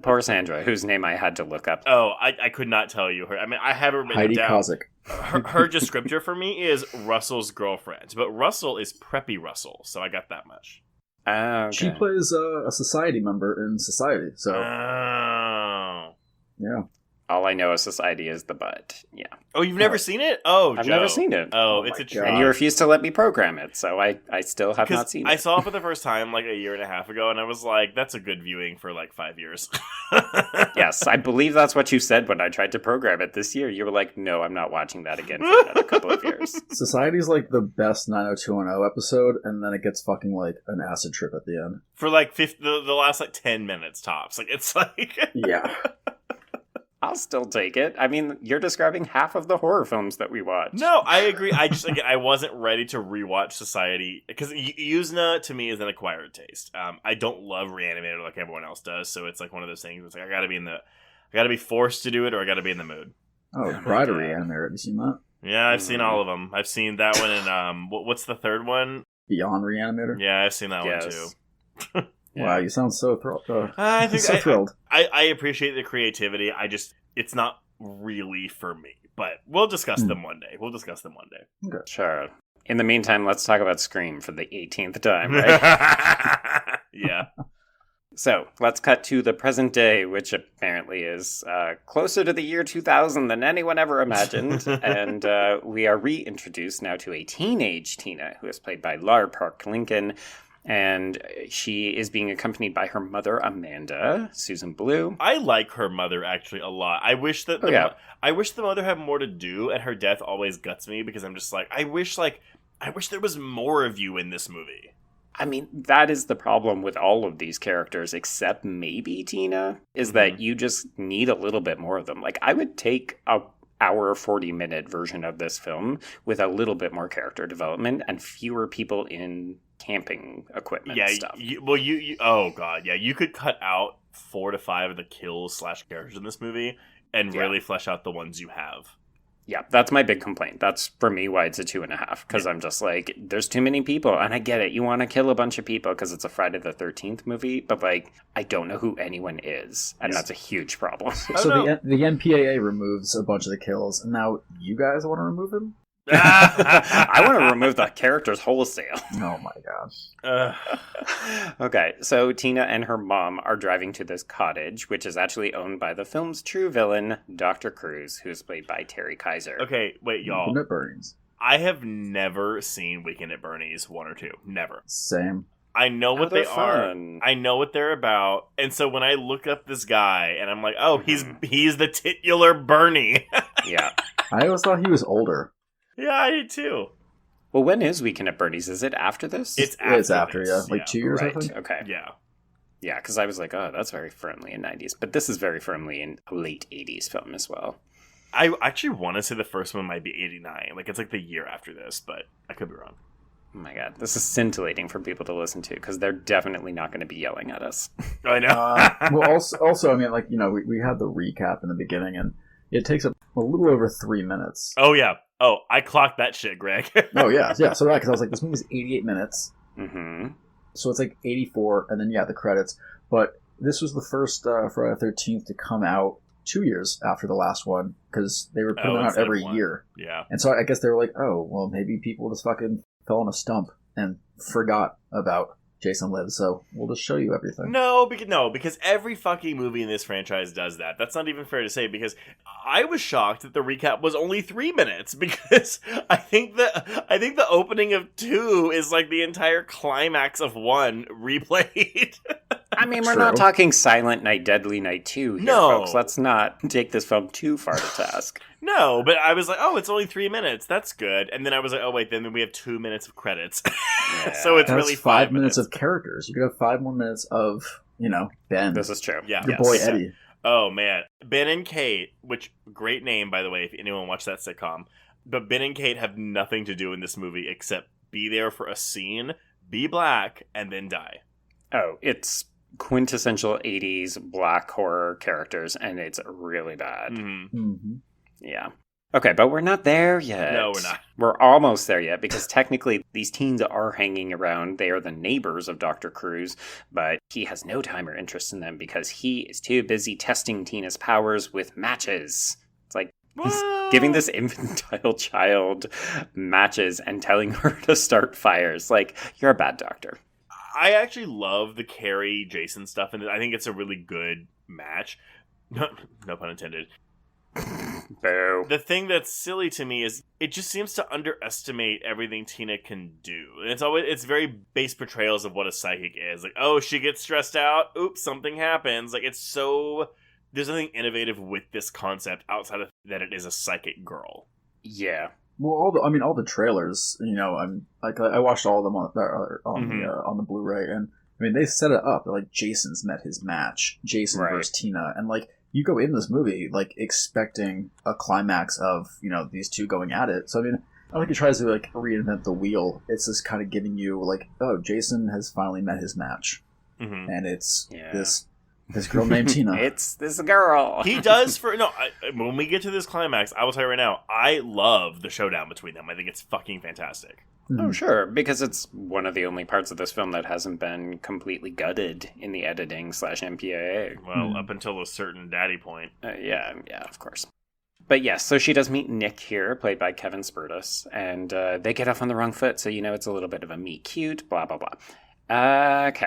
Poor Sandra, whose name I had to look up. Oh, I could not tell you her. I mean, I haven't written Heidi it down. Kozik. Her descriptor for me is Russell's girlfriend, but Russell is Preppy Russell, so I got that much. Okay. She plays a society member in Society, so... Oh. Yeah. All I know of Society is the butt. Yeah. Oh, you've never seen it? Oh, I've Joe. never seen it. Oh, Oh it's my a God. treat. And you refuse to let me program it, so I still have not seen it. I saw it for the first time like a year and a half ago, and I was like, that's a good viewing for like 5 years. Yes, I believe that's what you said when I tried to program it this year. You were like, no, I'm not watching that again for another couple of years. Society's like the best 90210 episode, and then it gets fucking like an acid trip at the end. For like the last like 10 minutes tops. Like, it's like... Yeah. I'll still take it. I mean, you're describing half of the horror films that we watch. No, I agree. I just, again, I wasn't ready to rewatch Society because Yuzna to me is an acquired taste. I don't love Reanimator like everyone else does, so it's like one of those things. It's like I gotta be forced to do it, or I gotta be in the mood. Oh, Bride of Reanimator. Have you seen that? Yeah, I've seen all of them. I've seen that one, and what's the third one? Beyond Reanimator. Yeah, I've seen that one Yes. too. Yeah. Wow, you sound so thrilled. I think so thrilled. I appreciate the creativity. It's not really for me, but we'll discuss them one day. Sure. In the meantime, let's talk about Scream for the 18th time, right? Yeah. So, let's cut to the present day, which apparently is closer to the year 2000 than anyone ever imagined. And we are reintroduced now to a teenage Tina, who is played by Lara Park Lincoln. And she is being accompanied by her mother, Amanda, Susan Blue. I like her mother actually a lot. I wish that I wish the mother had more to do, and her death always guts me because I'm just like, I wish there was more of you in this movie. I mean, that is the problem with all of these characters, except maybe Tina, is that you just need a little bit more of them. Like, I would take a hour 40-minute version of this film with a little bit more character development and fewer people in camping equipment stuff. Oh god, yeah, you could cut out 4 to 5 of the kills / characters in this movie and really flesh out the ones you have. Yeah, that's my big complaint. That's, for me, why it's a 2.5. Because I'm just like, there's too many people. And I get it. You want to kill a bunch of people because it's a Friday the 13th movie. But, like, I don't know who anyone is. And that's a huge problem. So the NPAA removes a bunch of the kills, and now you guys want to remove them? I want to remove the characters wholesale. Oh my gosh. Okay, so Tina and her mom are driving to this cottage, which is actually owned by the film's true villain, Dr. Cruz, who is played by Terry Kaiser. Okay, wait, y'all. Weekend at Bernie's. I have never seen Weekend at Bernie's 1 or 2. Never. Same. I know what they're they are. fun. I know what they're about. And so when I look up this guy and I'm like, oh, he's the titular Bernie. Yeah. I always thought he was older. Yeah, I did too. Well, when is Weekend at Bernie's? Is it after this? It's after, yeah. Like 2 years, right. I think. Okay. Yeah. Yeah, because I was like, oh, that's very firmly in 90s. But this is very firmly in a late 80s film as well. I actually want to say the first one might be 89. Like, it's like the year after this, but I could be wrong. Oh my god, this is scintillating for people to listen to, because they're definitely not going to be yelling at us. I know. Well, also, I mean, like, you know, we had the recap in the beginning, and it takes a little over 3 minutes. Oh, yeah. Oh, I clocked that shit, Greg. Oh, yeah. Yeah, so because I was like, this movie's 88 minutes. Mm-hmm. So it's like 84, and then, yeah, the credits. But this was the first Friday the 13th to come out 2 years after the last one, because they were putting it out every year. Yeah. And so I guess they were like, oh, well, maybe people just fucking fell on a stump and forgot about Jason lives, so we'll just show you everything. No, because every fucking movie in this franchise does that. That's not even fair to say, because I was shocked that the recap was only 3 minutes, because I think the opening of 2 is like the entire climax of 1 replayed. I mean, we're not talking Silent Night, Deadly Night 2 here, folks. Let's not take this film too far to task. No, but I was like, oh, it's only 3 minutes. That's good. And then I was like, oh, wait, then we have 2 minutes of credits. Yeah. So it's really 5 minutes of characters. You could have 5 more minutes of, Ben. This is true. Yeah. Your boy Eddie. Oh, man. Ben and Kate, which, great name, by the way, if anyone watched that sitcom. But Ben and Kate have nothing to do in this movie except be there for a scene, be black, and then die. Oh, it's quintessential 80s black horror characters, and it's really bad. Mm-hmm. Yeah. Okay, but we're not there yet. No, we're not. We're almost there yet, because technically these teens are hanging around. They are the neighbors of Dr. Cruz, but he has no time or interest in them because he is too busy testing Tina's powers with matches. It's like, he's giving this infantile child matches and telling her to start fires. Like, you're a bad doctor. I actually love the Carrie Jason stuff, and I think it's a really good match. No pun intended. Boo. The thing that's silly to me is it just seems to underestimate everything Tina can do. And it's very base portrayals of what a psychic is. Like, oh, she gets stressed out. Oops, something happens. Like, it's so... There's nothing innovative with this concept outside of that it is a psychic girl. Yeah. Well, all the trailers, I watched all of them on the Blu-ray, and I mean, they set it up. They're like, Jason's met his match, Jason versus Tina, and like, you go in this movie like expecting a climax of these two going at it. So I mean, I don't think it tries to like reinvent the wheel. It's just kind of giving you like, oh, Jason has finally met his match, and it's this girl named Tina. It's this girl. He does when we get to this climax, I will tell you right now, I love the showdown between them. I think it's fucking fantastic. Oh, sure, because it's one of the only parts of this film that hasn't been completely gutted in the editing / MPAA. Well, up until a certain daddy point. Yeah, of course. But yes, so she does meet Nick here, played by Kevin Spurtis, and they get off on the wrong foot, so it's a little bit of a meet cute, blah, blah, blah. Okay.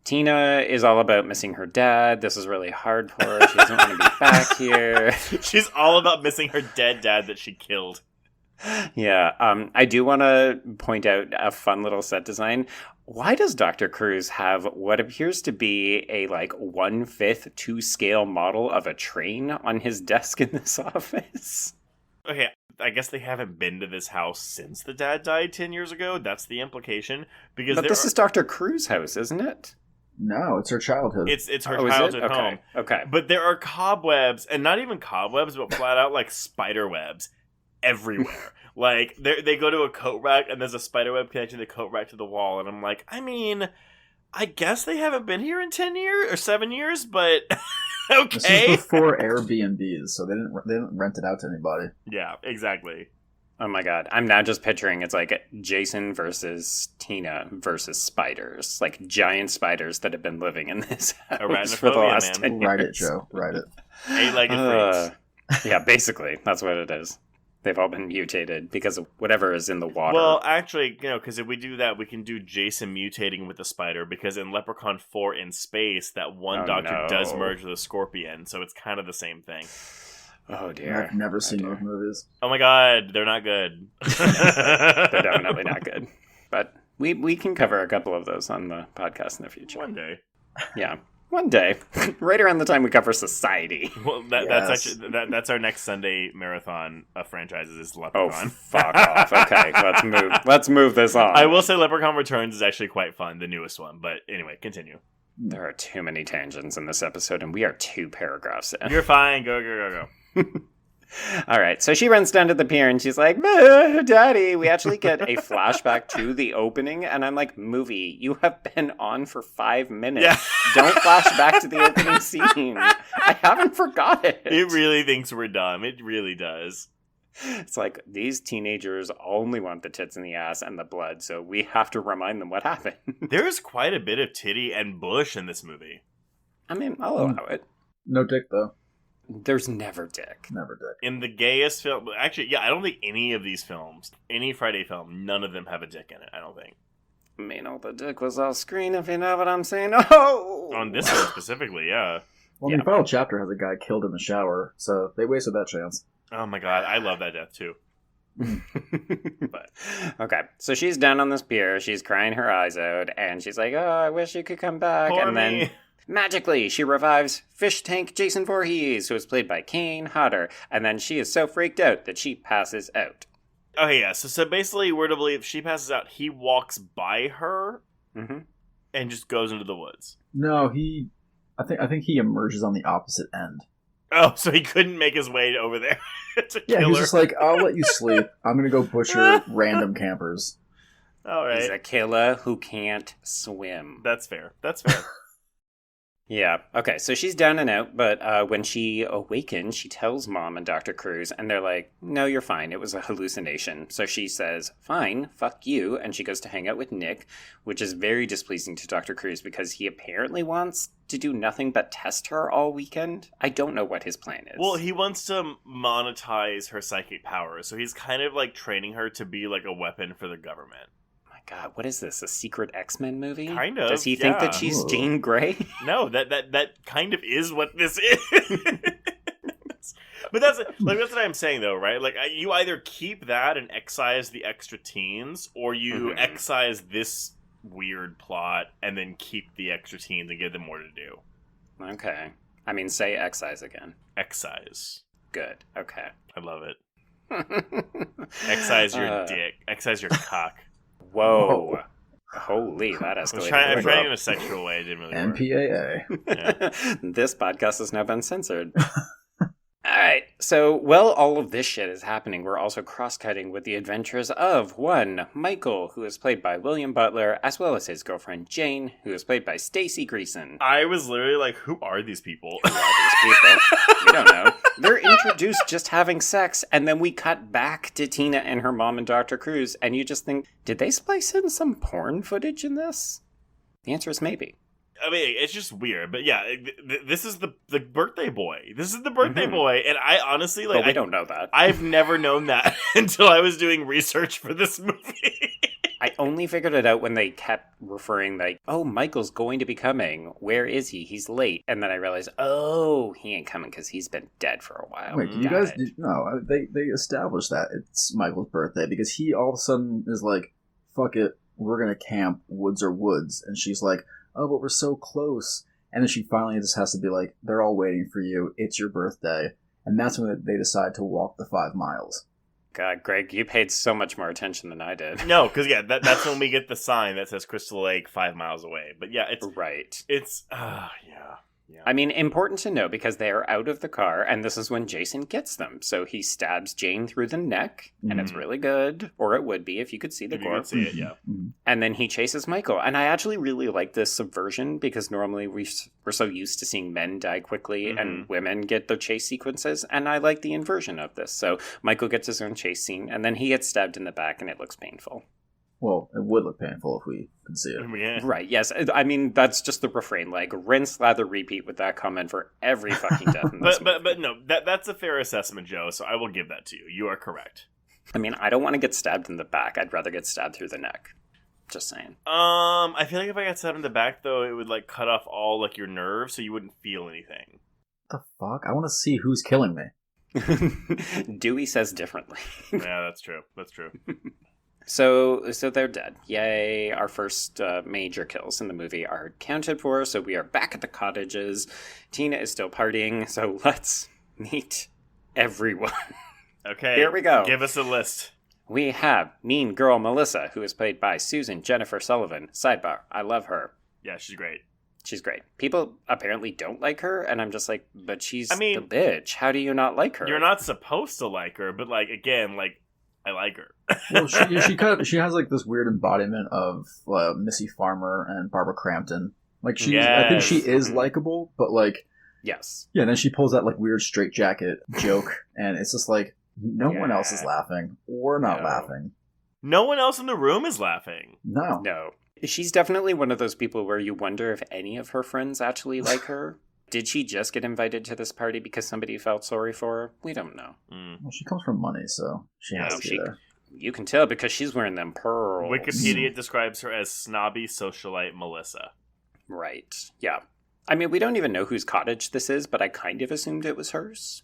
Tina is all about missing her dad. This is really hard for her. She doesn't want to be back here. She's all about missing her dead dad that she killed. Yeah, I do want to point out a fun little set design. Why does Dr. Cruz have what appears to be a 1/5 to scale model of a train on his desk in this office? Okay, I guess they haven't been to this house since the dad died 10 years ago. That's the implication. But this is Dr. Cruz's house, isn't it? No, it's her childhood. It's her childhood home. Okay. But there are cobwebs, and not even cobwebs, but flat out spider webs everywhere. They go to a coat rack, and there's a spider web connecting the coat rack to the wall, and I'm like, I mean, I guess they haven't been here in 10 years or 7 years, but okay. This is before Airbnbs, so they didn't rent it out to anybody. Yeah, exactly. Oh my god, I'm now just picturing it's like Jason versus Tina versus spiders. Like giant spiders that have been living in this house for the last 10 years. Write it, Joe. Write it. 8-legged freaks. Yeah, basically, that's what it is. They've all been mutated because of whatever is in the water. Well, actually, because if we do that, we can do Jason mutating with the spider, because in Leprechaun 4 in Space, that one doctor does merge with a scorpion, so it's kind of the same thing. Oh, dear. I've never seen those movies. Oh my god, they're not good. They're definitely not good. But we can cover a couple of those on the podcast in the future. One day. Yeah. One day, right around the time we cover Society. Well, that's actually that's our next Sunday marathon of franchises is Leprechaun. Oh, fuck off. Okay, let's move this on. I will say Leprechaun Returns is actually quite fun, the newest one. But anyway, continue. There are too many tangents in this episode, and we are 2 paragraphs in. You're fine. Go. All right, so she runs down to the pier and she's like, Daddy, we actually get a flashback to the opening. And I'm like, movie, you have been on for 5 minutes. Yeah. Don't flash back to the opening scene. I haven't forgot it. It really thinks we're dumb. It really does. It's like, these teenagers only want the tits and the ass and the blood, so we have to remind them what happened. There's quite a bit of titty and bush in this movie. I mean, I'll allow it. No dick, though. There's never dick. Never dick. In the gayest film... Actually, yeah, I don't think any of these films, any Friday film, none of them have a dick in it, I don't think. Anal the dick was off screen, if you know what I'm saying. Oh! On this one specifically, yeah. Well, the final chapter has a guy killed in the shower, so they wasted that chance. Oh my god, I love that death too. But okay, so she's down on this pier, she's crying her eyes out, and she's like, oh, I wish you could come back. Poor and then me. magically she revives Fish Tank Jason Voorhees, who is played by Kane Hodder, and then she is so freaked out that she passes out. Okay, yeah, so basically we're to believe she passes out, he walks by her and just goes into the woods. No, I think he emerges on the opposite end. Oh, so he couldn't make his way over there to kill Yeah, he's her. just like, I'll let you sleep. I'm gonna go butcher random campers. All right. He's a killer who can't swim. That's fair. That's fair. Yeah. Okay. So she's down and out, but when she awakens, she tells Mom and Dr. Cruz, and they're like, no, you're fine. It was a hallucination. So she says, fine, fuck you. And she goes to hang out with Nick, which is very displeasing to Dr. Cruz because he apparently wants to do nothing but test her all weekend. I don't know what his plan is. Well, he wants to monetize her psychic powers, so he's kind of like training her to be like a weapon for the government. God, what is this? A secret X-Men movie? Kind of. Does he think that yeah. she's Ooh. Jean Grey? No, that kind of is what this is. But that's what I'm saying, though, right? Like, you either keep that and excise the extra teens, or you excise this weird plot and then keep the extra teens and give them more to do. Okay. I mean, say excise again. Excise. Good. Okay. I love it. Excise your dick. Excise your cock. Whoa. Holy, that escalated. I'm quick. trying in a sexual way. It didn't really work. MPAA. Yeah. This podcast has now been censored. All right. So, while all of this shit is happening, we're also cross-cutting with the adventures of one, Michael, who is played by William Butler, as well as his girlfriend Jane, who is played by Stacey Greason. I was literally like, who are these people? Who are these people? We don't know. They're introduced just having sex, and then we cut back to Tina and her mom and Dr. Cruz, and you just think, did they splice in some porn footage in this? The answer is maybe. I mean, it's just weird, but yeah, this is the birthday boy. This is the birthday boy, and I honestly like. But we don't know that. I've never known that until I was doing research for this movie. I only figured it out when they kept referring like, "Oh, Michael's going to be coming. Where is he? He's late." And then I realized, oh, he ain't coming because he's been dead for a while. Wait, you guys? No, they established that it's Michael's birthday because he all of a sudden is like, "Fuck it, we're gonna camp woods or woods," and she's like, "Oh, but we're so close." And then she finally just has to be like, "They're all waiting for you. It's your birthday," and that's when they decide to walk the 5 miles. God, Greg, you paid so much more attention than I did. No, because that's when we get the sign that says Crystal Lake 5 miles away. But yeah, it's Right. It's yeah. I mean, important to know because they are out of the car, and this is when Jason gets them. So he stabs Jane through the neck, and it's really good. Or it would be if you could see the If you gore. could see it, yeah. And then he chases Michael. And I actually really like this subversion because normally we're so used to seeing men die quickly and women get the chase sequences. And I like the inversion of this. So Michael gets his own chase scene, and then he gets stabbed in the back, and it looks painful. Well, it would look painful if we could see it. Yeah. Right, yes. I mean, that's just the refrain. Like, rinse, lather, repeat with that comment for every fucking death in this But no, that's a fair assessment, Joe, so I will give that to you. You are correct. I mean, I don't want to get stabbed in the back. I'd rather get stabbed through the neck. Just saying. I feel like if I got stabbed in the back, though, it would, like, cut off all, like, your nerves, so you wouldn't feel anything. What the fuck? I want to see who's killing me. Dewey says differently. Yeah, that's true. That's true. So they're dead. Yay. Our first major kills in the movie are accounted for, so we are back at the cottages. Tina is still partying, so let's meet everyone. Okay. Here we go. Give us a list. We have mean girl Melissa, who is played by Susan Jennifer Sullivan. Sidebar, I love her. Yeah, she's great. She's great. People apparently don't like her, and I'm just like, but she's I mean, the bitch. How do you not like her? You're not supposed to like her, but, like, again, like, I like her. Well, she has like this weird embodiment of Missy Farmer and Barbara Crampton. Like I think she is likable, but like, Yes. yeah. And then she pulls that like weird straitjacket joke, and it's just like no one else is laughing. We're not laughing. No one else in the room is laughing. No. No. She's definitely one of those people where you wonder if any of her friends actually like her. Did she just get invited to this party because somebody felt sorry for her? We don't know. Well, she comes from money, so she has to be there. You can tell because she's wearing them pearls. Wikipedia describes her as snobby socialite Melissa. Right. Yeah. I mean, we don't even know whose cottage this is, but I kind of assumed it was hers.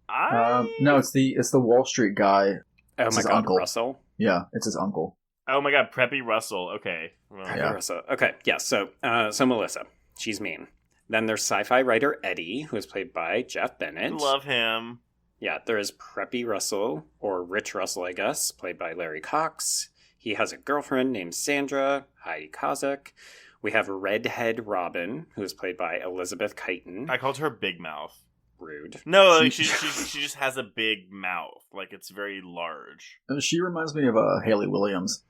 No, it's the Wall Street guy. Oh It's my his god, uncle. Russell. Yeah, it's his uncle. Oh my god, Preppy Russell. Okay. Well, Yeah. Russell. Okay, yeah, so Melissa. She's mean. Then there's sci-fi writer Eddie, who is played by Jeff Bennett. Love him. Yeah, there is Preppy Russell, or Rich Russell, I guess, played by Larry Cox. He has a girlfriend named Sandra, Heidi Kozak. We have Redhead Robin, who is played by Elizabeth Keighton. I called her Big Mouth. Rude. No, like, she just has a big mouth. Like, it's very large. She reminds me of Haley Williams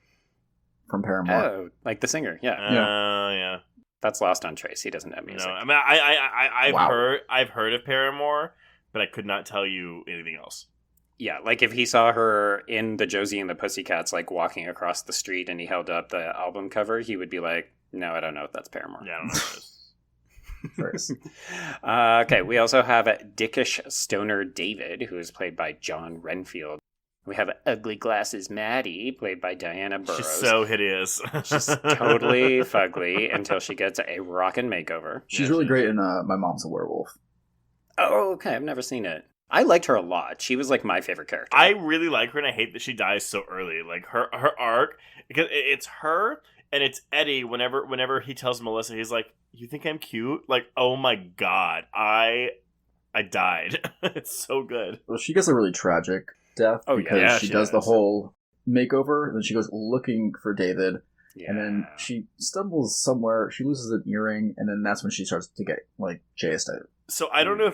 from Paramore. Oh, like the singer, yeah. Yeah. That's lost on Trace. He doesn't know music. No, I mean, Wow. I've heard of Paramore, but I could not tell you anything else. Yeah, like if he saw her in the Josie and the Pussycats, like walking across the street and he held up the album cover, he would be like, no, I don't know if that's Paramore. Yeah, I don't know what it is. First. Okay, we also have Dickish Stoner David, who is played by John Renfield. We have Ugly Glasses Maddie, played by Diana Burrows. She's so hideous. She's totally fugly until she gets a rockin' makeover. She's really great in My Mom's a Werewolf. Oh, okay, I've never seen it. I liked her a lot. She was like my favorite character. I really like her, and I hate that she dies so early. Like her arc, because it's her and it's Eddie. Whenever he tells Melissa, he's like, "You think I'm cute?" Like, oh my god, I died. It's so good. Well, she gets a really tragic death because she does the whole makeover, and then she goes looking for David, and then she stumbles somewhere. She loses an earring, and then that's when she starts to get like chased. So I don't know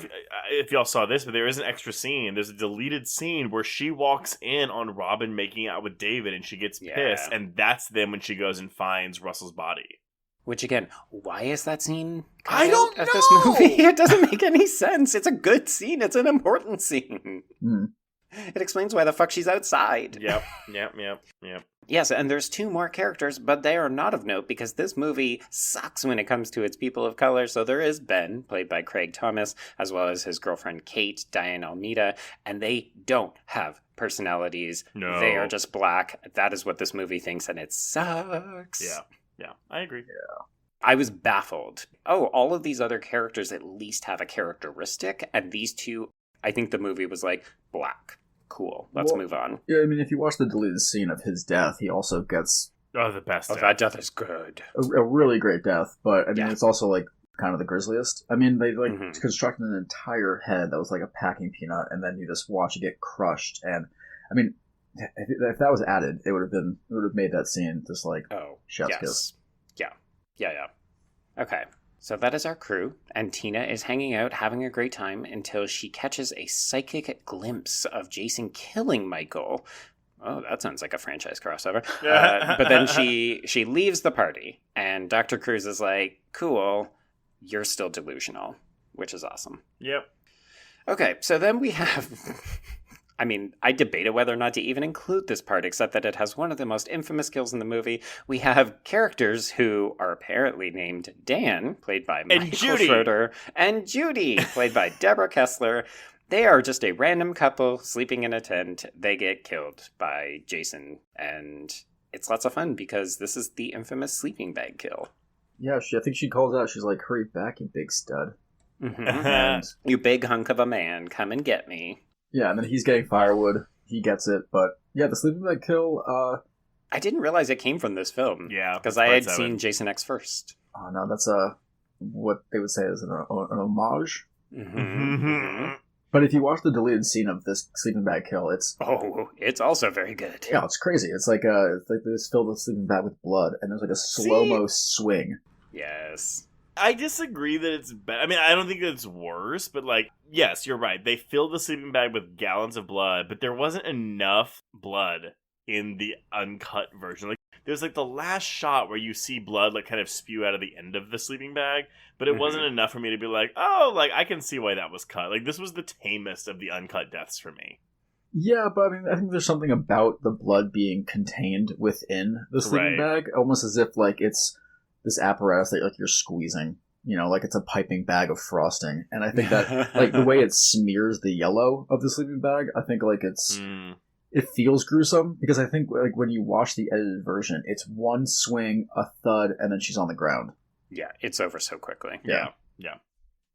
if y'all saw this, but there is an extra scene. There's a deleted scene where she walks in on Robin making out with David, and she gets pissed, and that's then when she goes and finds Russell's body. Which again, why is that scene I don't of know! this movie? It doesn't make any sense. It's a good scene. It's an important scene. Mm. It explains why the fuck she's outside. Yep. Yes, and there's 2 more characters, but they are not of note because this movie sucks when it comes to its people of color. So there is Ben, played by Craig Thomas, as well as his girlfriend Kate, Diane Almeida, and they don't have personalities. No. They are just black. That is what this movie thinks, and it sucks. Yeah, I agree. Yeah. I was baffled. Oh, all of these other characters at least have a characteristic, and these 2, I think the movie was like, black. Cool, let's move on. Yeah, I mean, if you watch the deleted scene of his death, he also gets the best. That death is good. a really great death, but I mean, it's also like kind of the grisliest. I mean, they constructed an entire head that was like a packing peanut, and then you just watch it get crushed. And I mean, if that was added, it would have made that scene just like chef's kiss. Yeah. Okay. So that is our crew, and Tina is hanging out, having a great time, until she catches a psychic glimpse of Jason killing Michael. Oh, that sounds like a franchise crossover. But then she leaves the party, and Dr. Cruz is like, cool, you're still delusional, which is awesome. Yep. Okay, so then we have... I mean, I debated whether or not to even include this part, except that it has one of the most infamous kills in the movie. We have characters who are apparently named Dan, played by Michael Schroeder, and Judy, played by Deborah Kessler. They are just a random couple sleeping in a tent. They get killed by Jason, and it's lots of fun because this is the infamous sleeping bag kill. Yeah, I think she calls out, she's like, hurry back, you big stud. Mm-hmm. And you big hunk of a man, come and get me. Yeah, and then he's getting firewood. He gets it, but yeah, the sleeping bag kill. I didn't realize it came from this film. Yeah, because I had seen Jason X first. Oh no, that's what they would say is an homage. Mm-hmm. But if you watch the deleted scene of this sleeping bag kill, it's also very good. Yeah, it's crazy. It's like they just filled the sleeping bag with blood, and there's like a slow-mo swing. Yes. I disagree that it's bad. I mean, I don't think that it's worse, but like, yes, you're right. They filled the sleeping bag with gallons of blood, but there wasn't enough blood in the uncut version. Like, there's like the last shot where you see blood like kind of spew out of the end of the sleeping bag, but it wasn't enough for me to be like, oh, like I can see why that was cut. Like, this was the tamest of the uncut deaths for me. Yeah, but I mean, I think there's something about the blood being contained within the sleeping bag, almost as if like it's this apparatus that like you're squeezing, you know, like it's a piping bag of frosting. And I think that like the way it smears the yellow of the sleeping bag, I think like it it feels gruesome because I think like when you watch the edited version, it's one swing, a thud, and then she's on the ground. Yeah, it's over so quickly. Yeah.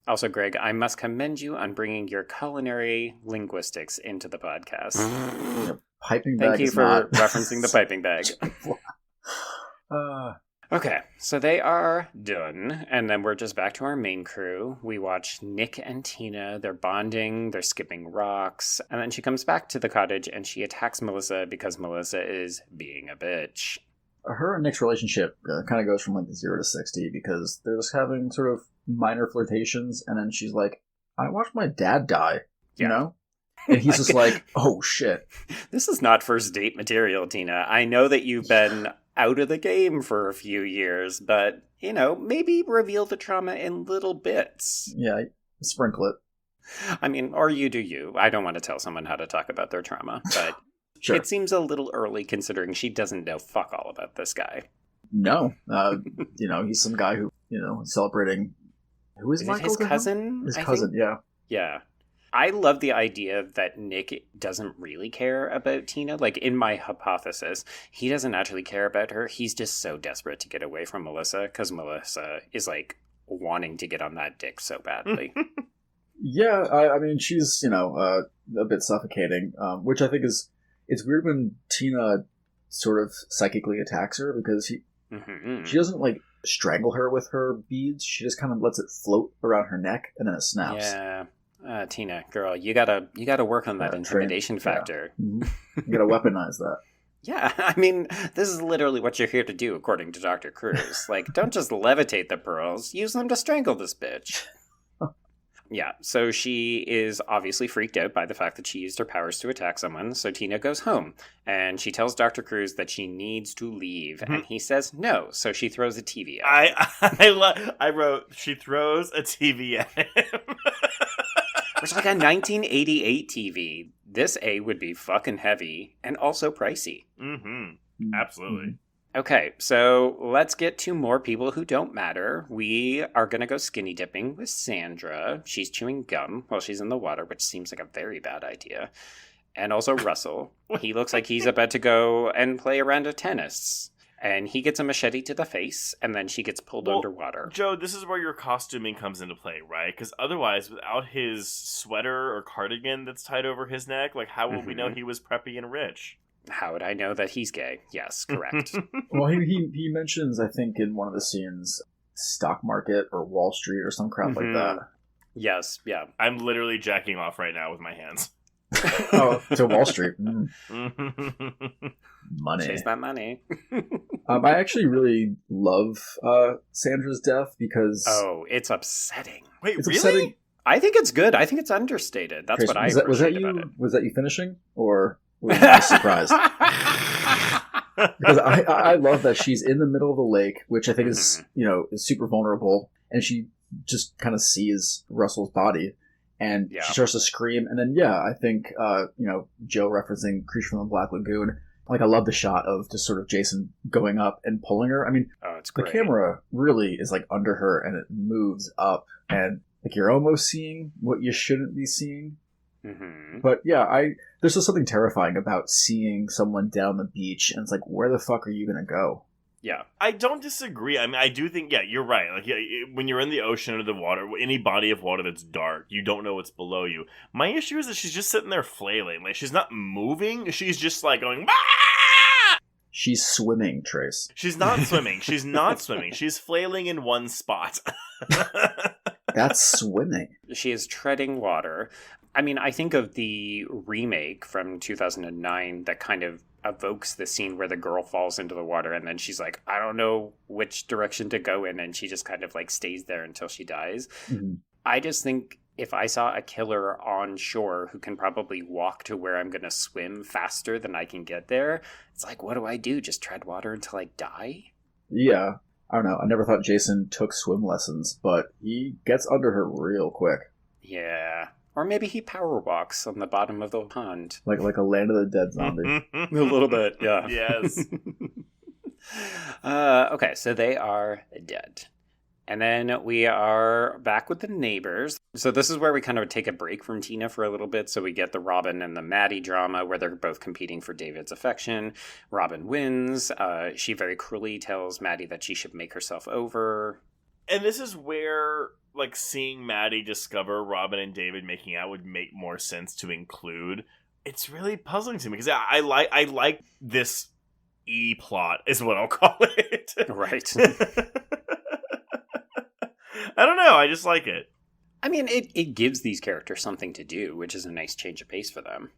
Also, Greg, I must commend you on bringing your culinary linguistics into the podcast. Piping bag. Thank you for referencing the piping bag. Okay, so they are done, and then we're just back to our main crew. We watch Nick and Tina. They're bonding, they're skipping rocks, and then she comes back to the cottage and she attacks Melissa because Melissa is being a bitch. Her and Nick's relationship kind of goes from like 0 to 60 because they're just having sort of minor flirtations, and then she's like, I watched my dad die, you know? And he's just like, oh shit. This is not first date material, Tina. I know that you've been out of the game for a few years, but, you know, maybe reveal the trauma in little bits. Yeah, sprinkle it. I mean, or you do you. I don't want to tell someone how to talk about their trauma, but Sure. It seems a little early considering she doesn't know fuck all about this guy. No. You know, he's some guy who, you know, celebrating... Who is Is Michael? it his cousin? His I cousin, think? yeah. Yeah. I love the idea that Nick doesn't really care about Tina. Like, in my hypothesis, he doesn't actually care about her. He's just so desperate to get away from Melissa because Melissa is, like, wanting to get on that dick so badly. Yeah, I mean, she's, you know, a bit suffocating, which I think is... It's weird when Tina sort of psychically attacks her because she doesn't, like, strangle her with her beads. She just kind of lets it float around her neck and then it snaps. Yeah. Tina, girl, you gotta work on that intimidation factor. Yeah. Mm-hmm. You gotta weaponize that. Yeah, I mean, this is literally what you're here to do, according to Dr. Cruz. Like, don't just levitate the pearls, use them to strangle this bitch. Yeah, so she is obviously freaked out by the fact that she used her powers to attack someone, so Tina goes home, and she tells Dr. Cruz that she needs to leave, and he says no, so she throws a TV at him. I wrote, she throws a TV at him. Which, like a 1988 TV, this A would be fucking heavy, and also pricey. Mm-hmm. Absolutely. Okay, so let's get to more people who don't matter. We are going to go skinny dipping with Sandra. She's chewing gum while she's in the water, which seems like a very bad idea. And also Russell. He looks like he's about to go and play a round of tennis. And he gets a machete to the face, and then she gets pulled underwater. Joe, this is where your costuming comes into play, right? Because otherwise, without his sweater or cardigan that's tied over his neck, like, how will we know he was preppy and rich? How would I know that he's gay? Yes, correct. Well, he mentions, I think, in one of the scenes, stock market or Wall Street or some crap like that. Yes, yeah. I'm literally jacking off right now with my hands. Oh, to Wall Street. Money. Chase that money. I actually really love Sandra's death because... Oh, it's upsetting. Wait, it's really? upsetting. I think it's good. I think it's understated. That's what I appreciate about it. Was that you finishing? Or were you just surprised? Because I love that she's in the middle of the lake, which I think is, you know, is super vulnerable, and she just kind of sees Russell's body, and she starts to scream, and then, I think, you know, Joe referencing Creature from the Black Lagoon, like, I love the shot of just sort of Jason going up and pulling her. I mean, it's the great. camera really is, like, under her, and it moves up, and, like, you're almost seeing what you shouldn't be seeing. But there's just something terrifying about seeing someone down the beach, and it's like, where the fuck are you gonna go? Yeah, I don't disagree. I mean, I do think, you're right. Like, when you're in the ocean or the water, any body of water that's dark, you don't know what's below you. My issue is that she's just sitting there flailing. Like, she's not moving. She's just, like, going, ah! She's swimming, Trace. She's not swimming. She's not swimming. She's flailing in one spot. That's swimming. She is treading water. I mean, I think of the remake from 2009 that kind of evokes the scene where the girl falls into the water and then she's like, I don't know which direction to go in, and she just kind of like stays there until she dies. I just think if I saw a killer on shore who can probably walk to where I'm going to swim faster than I can get there, it's like, what do I do? Just tread water until I die? Yeah. I don't know. I never thought Jason took swim lessons, but he gets under her real quick. Yeah. Or maybe he power walks on the bottom of the pond. Like a Land of the Dead zombie. A little bit, yeah. Yes. Okay, so they are dead. And then we are back with the neighbors. So this is where we kind of take a break from Tina for a little bit. So we get the Robin and the Maddy drama where they're both competing for David's affection. Robin wins. She very cruelly tells Maddy that she should make herself over. And this is where, like, seeing Maddy discover Robin and David making out would make more sense to include. It's really puzzling to me because I like this E-plot is what I'll call it. Right. I don't know. I just like it. I mean, it gives these characters something to do, which is a nice change of pace for them.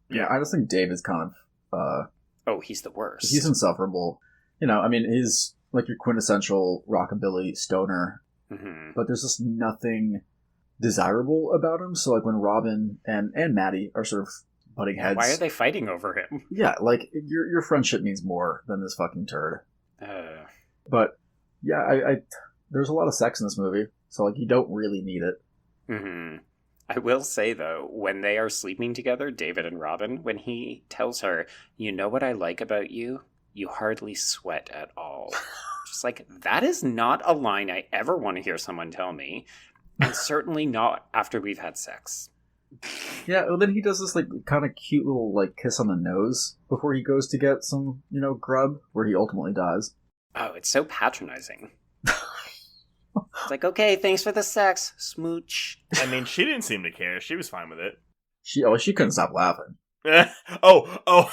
Yeah, I just think David's kind of... oh, he's the worst. He's insufferable. You know, I mean, he's like your quintessential rockabilly stoner, but there's just nothing desirable about him. So, like, when Robin and Maddy are sort of butting heads... Why are they fighting over him? Yeah, like, your friendship means more than this fucking turd. But, yeah, I there's a lot of sex in this movie, so, like, you don't really need it. I will say, though, when they are sleeping together, David and Robin, when he tells her, you know what I like about you? You hardly sweat at all. Just like, that is not a line I ever want to hear someone tell me, and certainly not after we've had sex. Yeah, well, then he does this, like, kind of cute little, like, kiss on the nose before he goes to get some, you know, grub, where he ultimately dies. Oh, it's so patronizing. It's like, okay, thanks for the sex, smooch. I mean, she didn't seem to care. She was fine with it. She couldn't stop laughing. Oh.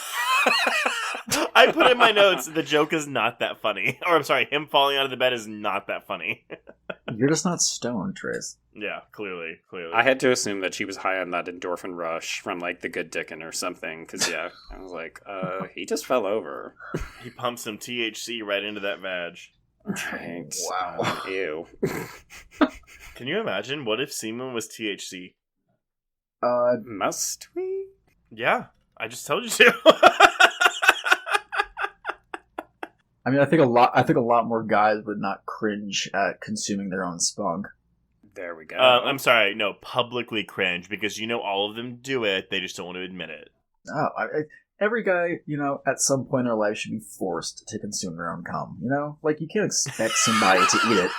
I put in my notes, the joke is not that funny. Or, I'm sorry, him falling out of the bed is not that funny. You're just not stoned, Trace. Yeah, clearly. I had to assume that she was high on that endorphin rush from, like, the good dickin' or something. Because, yeah, I was like, he just fell over. He pumped some THC right into that vag. Right. Wow. Ew. Can you imagine? What if semen was THC? Must we? Yeah, I just told you to. I mean, I think a lot more guys would not cringe at consuming their own spunk. There we go. I'm sorry, no, publicly cringe, because you know all of them do it, they just don't want to admit it. No, every guy, you know, at some point in their life should be forced to consume their own cum, you know? Like, you can't expect somebody to eat it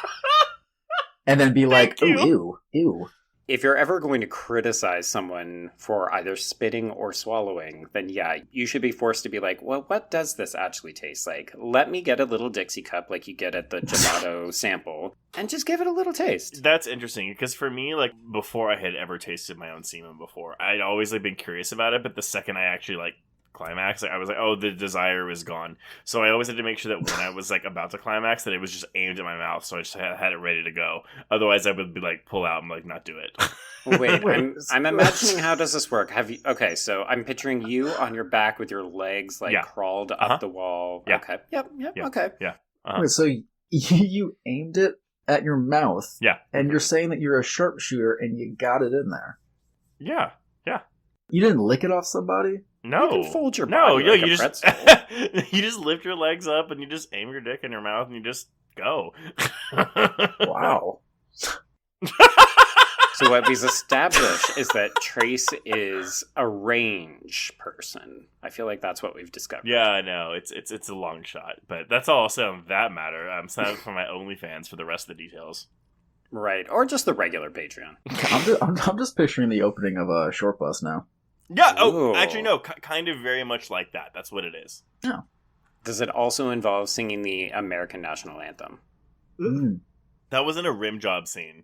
and then be like, ooh, ew. If you're ever going to criticize someone for either spitting or swallowing, then yeah, you should be forced to be like, well, what does this actually taste like? Let me get a little Dixie cup like you get at the gelato sample and just give it a little taste. That's interesting, because for me, like, before I had ever tasted my own semen before, I'd always, like, been curious about it, but the second I actually, like, climax, I was like, oh, the desire was gone. So I always had to make sure that when I was, like, about to climax, that it was just aimed at my mouth, so I just had it ready to go. Otherwise, I would be like, pull out and, like, not do it. Wait, I'm imagining, how does this work? Okay, so I'm picturing you on your back with your legs, like, crawled up the wall. Yeah. Okay, yep, okay. Yeah. Wait, so you aimed it at your mouth, and you're saying that you're a sharpshooter and you got it in there. Yeah. You didn't lick it off somebody? No. You can fold your body like you a just pretzel. you just lift your legs up and you just aim your dick in your mouth and you just go. Wow. So what we've established is that Trace is a range person. I feel like that's what we've discovered. Yeah, I know. It's a long shot, but that's all I'll say on that matter. I'm signing up for my OnlyFans for the rest of the details. Right, or just the regular Patreon. I'm just picturing the opening of a Short Bus now. Yeah. Ooh. Oh, actually, no. Kind of very much like that. That's what it is. Yeah. Does it also involve singing the American national anthem? That wasn't a rim job scene.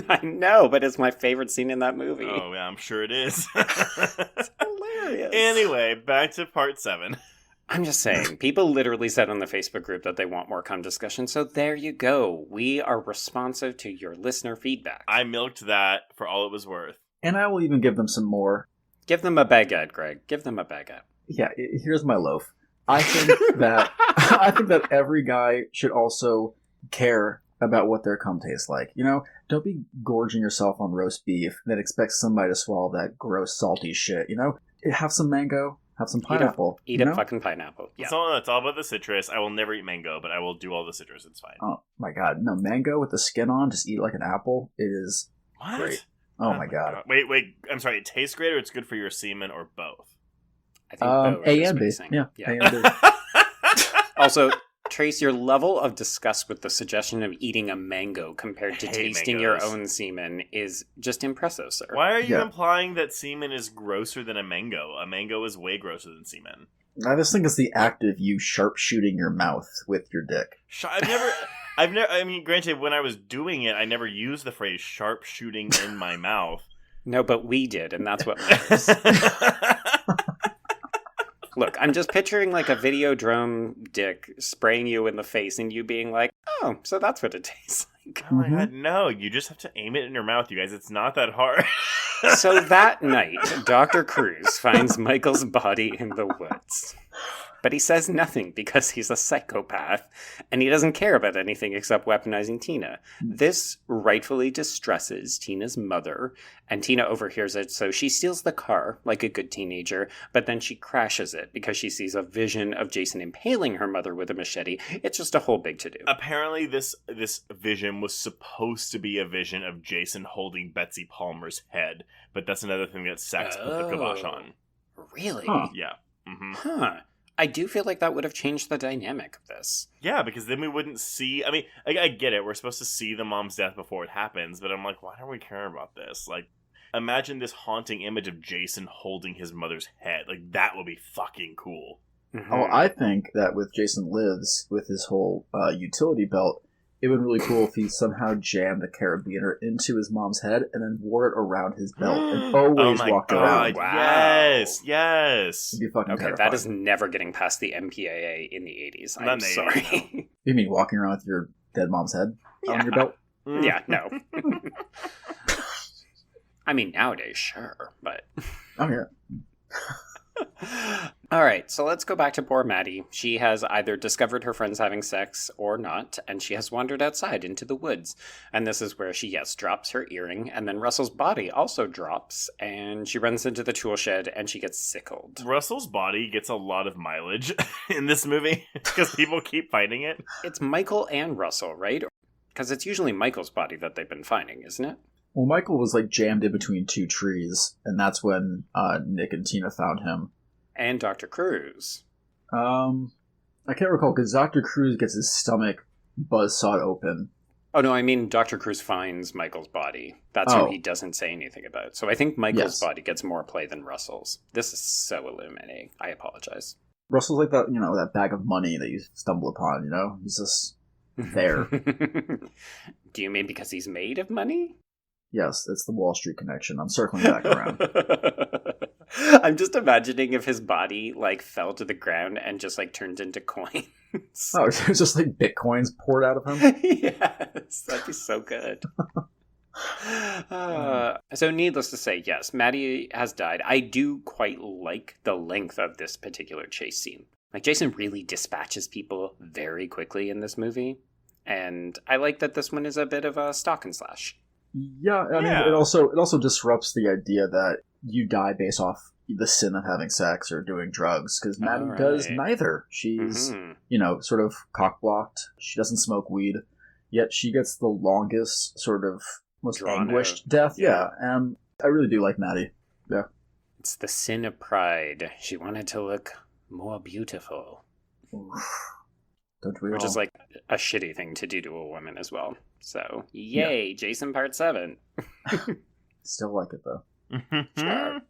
I know, but it's my favorite scene in that movie. Oh, yeah, I'm sure it is. It's hilarious. Anyway, back to part 7. I'm just saying, people literally said on the Facebook group that they want more cum discussion, so there you go. We are responsive to your listener feedback. I milked that for all it was worth. And I will even give them some more. Give them a baguette, Greg. Give them a baguette. Yeah, here's my loaf. I think that every guy should also care about what their cum tastes like. You know, don't be gorging yourself on roast beef and then expect somebody to swallow that gross salty shit. You know, have some mango, have some pineapple. Eat a fucking pineapple. Yeah. It's all about the citrus. I will never eat mango, but I will do all the citrus. It's fine. Oh my god, no, mango with the skin on, just eat like an apple. It is What? great. Oh my god. Wait. I'm sorry. It tastes great, or it's good for your semen, or both? I think both A is and B. what he's saying. Yeah. A and B. Also, Trace, your level of disgust with the suggestion of eating a mango compared to tasting your own semen is just impressive, sir. Why are you implying that semen is grosser than a mango? A mango is way grosser than semen. I just think it's the act of you sharpshooting your mouth with your dick. I mean, granted, when I was doing it, I never used the phrase sharpshooting in my mouth. No, but we did, and that's what matters. Look, I'm just picturing like a Videodrome dick spraying you in the face and you being like, oh, so that's what it tastes like. Oh my god, no. You just have to aim it in your mouth, you guys. It's not that hard. So that night, Dr. Cruz finds Michael's body in the woods. But he says nothing because he's a psychopath, and he doesn't care about anything except weaponizing Tina. This rightfully distresses Tina's mother, and Tina overhears it, so she steals the car like a good teenager, but then she crashes it because she sees a vision of Jason impaling her mother with a machete. It's just a whole big to-do. Apparently, this vision was supposed to be a vision of Jason holding Betsy Palmer's head, but that's another thing that sex put the kibosh on. Really? Huh. Yeah. Mm-hmm. Huh. I do feel like that would have changed the dynamic of this. Yeah, because then we wouldn't see... I mean, I get it. We're supposed to see the mom's death before it happens, but I'm like, why don't we care about this? Like, imagine this haunting image of Jason holding his mother's head. Like, that would be fucking cool. Mm-hmm. Oh, I think that with Jason Lives, with his whole utility belt, it would be really cool if he somehow jammed a carabiner into his mom's head and then wore it around his belt and always walked around. Wow. Yes. It'd be fucking terrifying. That is never getting past the MPAA in the 80s. I'm sorry. No. You mean walking around with your dead mom's head on your belt? Yeah, no. I mean, nowadays, sure, but... Oh, yeah. All right, so let's go back to poor Maddy. She has either discovered her friends having sex or not, and she has wandered outside into the woods. And this is where she, drops her earring, and then Russell's body also drops, and she runs into the tool shed, and she gets sickled. Russell's body gets a lot of mileage in this movie, because people keep finding it. It's Michael and Russell, right? Because it's usually Michael's body that they've been finding, isn't it? Well, Michael was jammed in between two trees, and that's when Nick and Tina found him. And Dr. Cruz. I can't recall, because Dr. Cruz gets his stomach buzzsawed open. Oh, no, I mean Dr. Cruz finds Michael's body. That's who he doesn't say anything about. So I think Michael's body gets more play than Russell's. This is so illuminating. I apologize. Russell's like that, that bag of money that you stumble upon, He's just there. Do you mean because he's made of money? Yes, it's the Wall Street connection. I'm circling back around. I'm just imagining if his body fell to the ground and just turned into coins. Oh, it's just Bitcoins poured out of him? Yes, that'd be so good. So needless to say, yes, Maddy has died. I do quite like the length of this particular chase scene. Jason really dispatches people very quickly in this movie. And I like that this one is a bit of a stalk and slash. Yeah, I mean, it also disrupts the idea that you die based off the sin of having sex or doing drugs, because Maddy does neither. She's, sort of cock-blocked. She doesn't smoke weed, yet she gets the longest, sort of, most anguished death. Yeah, and I really do like Maddy. Yeah. It's the sin of pride. She wanted to look more beautiful. Don't we all? Which is a shitty thing to do to a woman as well. So, yay, Jason Part 7. Still like it, though. Sure.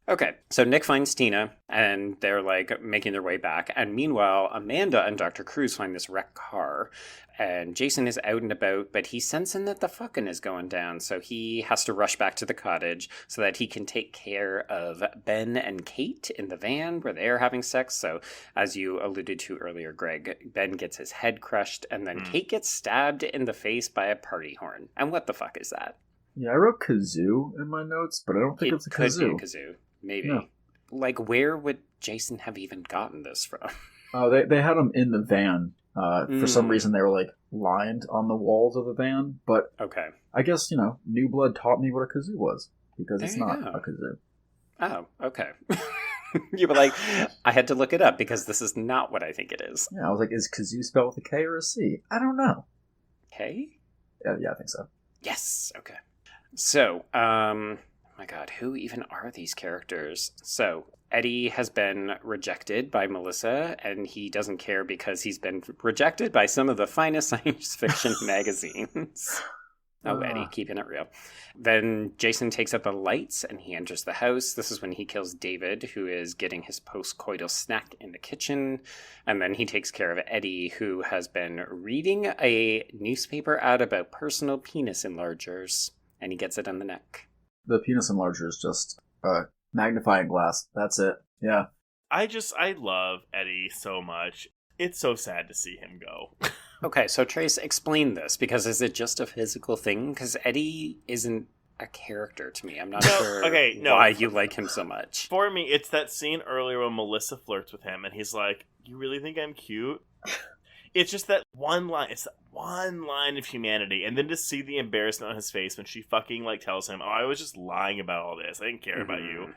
Okay, so Nick finds Tina, and they're making their way back. And meanwhile, Amanda and Dr. Cruz find this wrecked car. And Jason is out and about, but he's sensing that the fucking is going down. So he has to rush back to the cottage so that he can take care of Ben and Kate in the van where they're having sex. So as you alluded to earlier, Greg, Ben gets his head crushed, and then Kate gets stabbed in the face by a party horn. And what the fuck is that? Yeah, I wrote kazoo in my notes, but I don't think it's a kazoo. It could be a kazoo. Maybe. No. Where would Jason have even gotten this from? Oh, they had him in the van. For some reason, they were, lined on the walls of the van. But okay, I guess, New Blood taught me what a kazoo was. Because it's not a kazoo. Oh, okay. You were like, I had to look it up because this is not what I think it is. Yeah, I was like, is kazoo spelled with a K or a C? I don't know. K? Yeah, I think so. Yes, okay. So, my god, who even are these characters? So, Eddie has been rejected by Melissa, and he doesn't care because he's been rejected by some of the finest science fiction magazines. Oh, Eddie, keeping it real. Then Jason takes out the lights and he enters the house. This is when he kills David, who is getting his post-coital snack in the kitchen. And then he takes care of Eddie, who has been reading a newspaper ad about personal penis enlargers. And he gets it on the neck. The penis enlarger is just a magnifying glass. That's it. Yeah. I love Eddie so much. It's so sad to see him go. Okay, so Trace, explain this, because is it just a physical thing? Because Eddie isn't a character to me. I'm not sure why you like him so much. For me, it's that scene earlier when Melissa flirts with him, and he's like, "You really think I'm cute?" It's just that one line. It's that one line of humanity, and then to see the embarrassment on his face when she fucking tells him, "Oh, I was just lying about all this. I didn't care about you."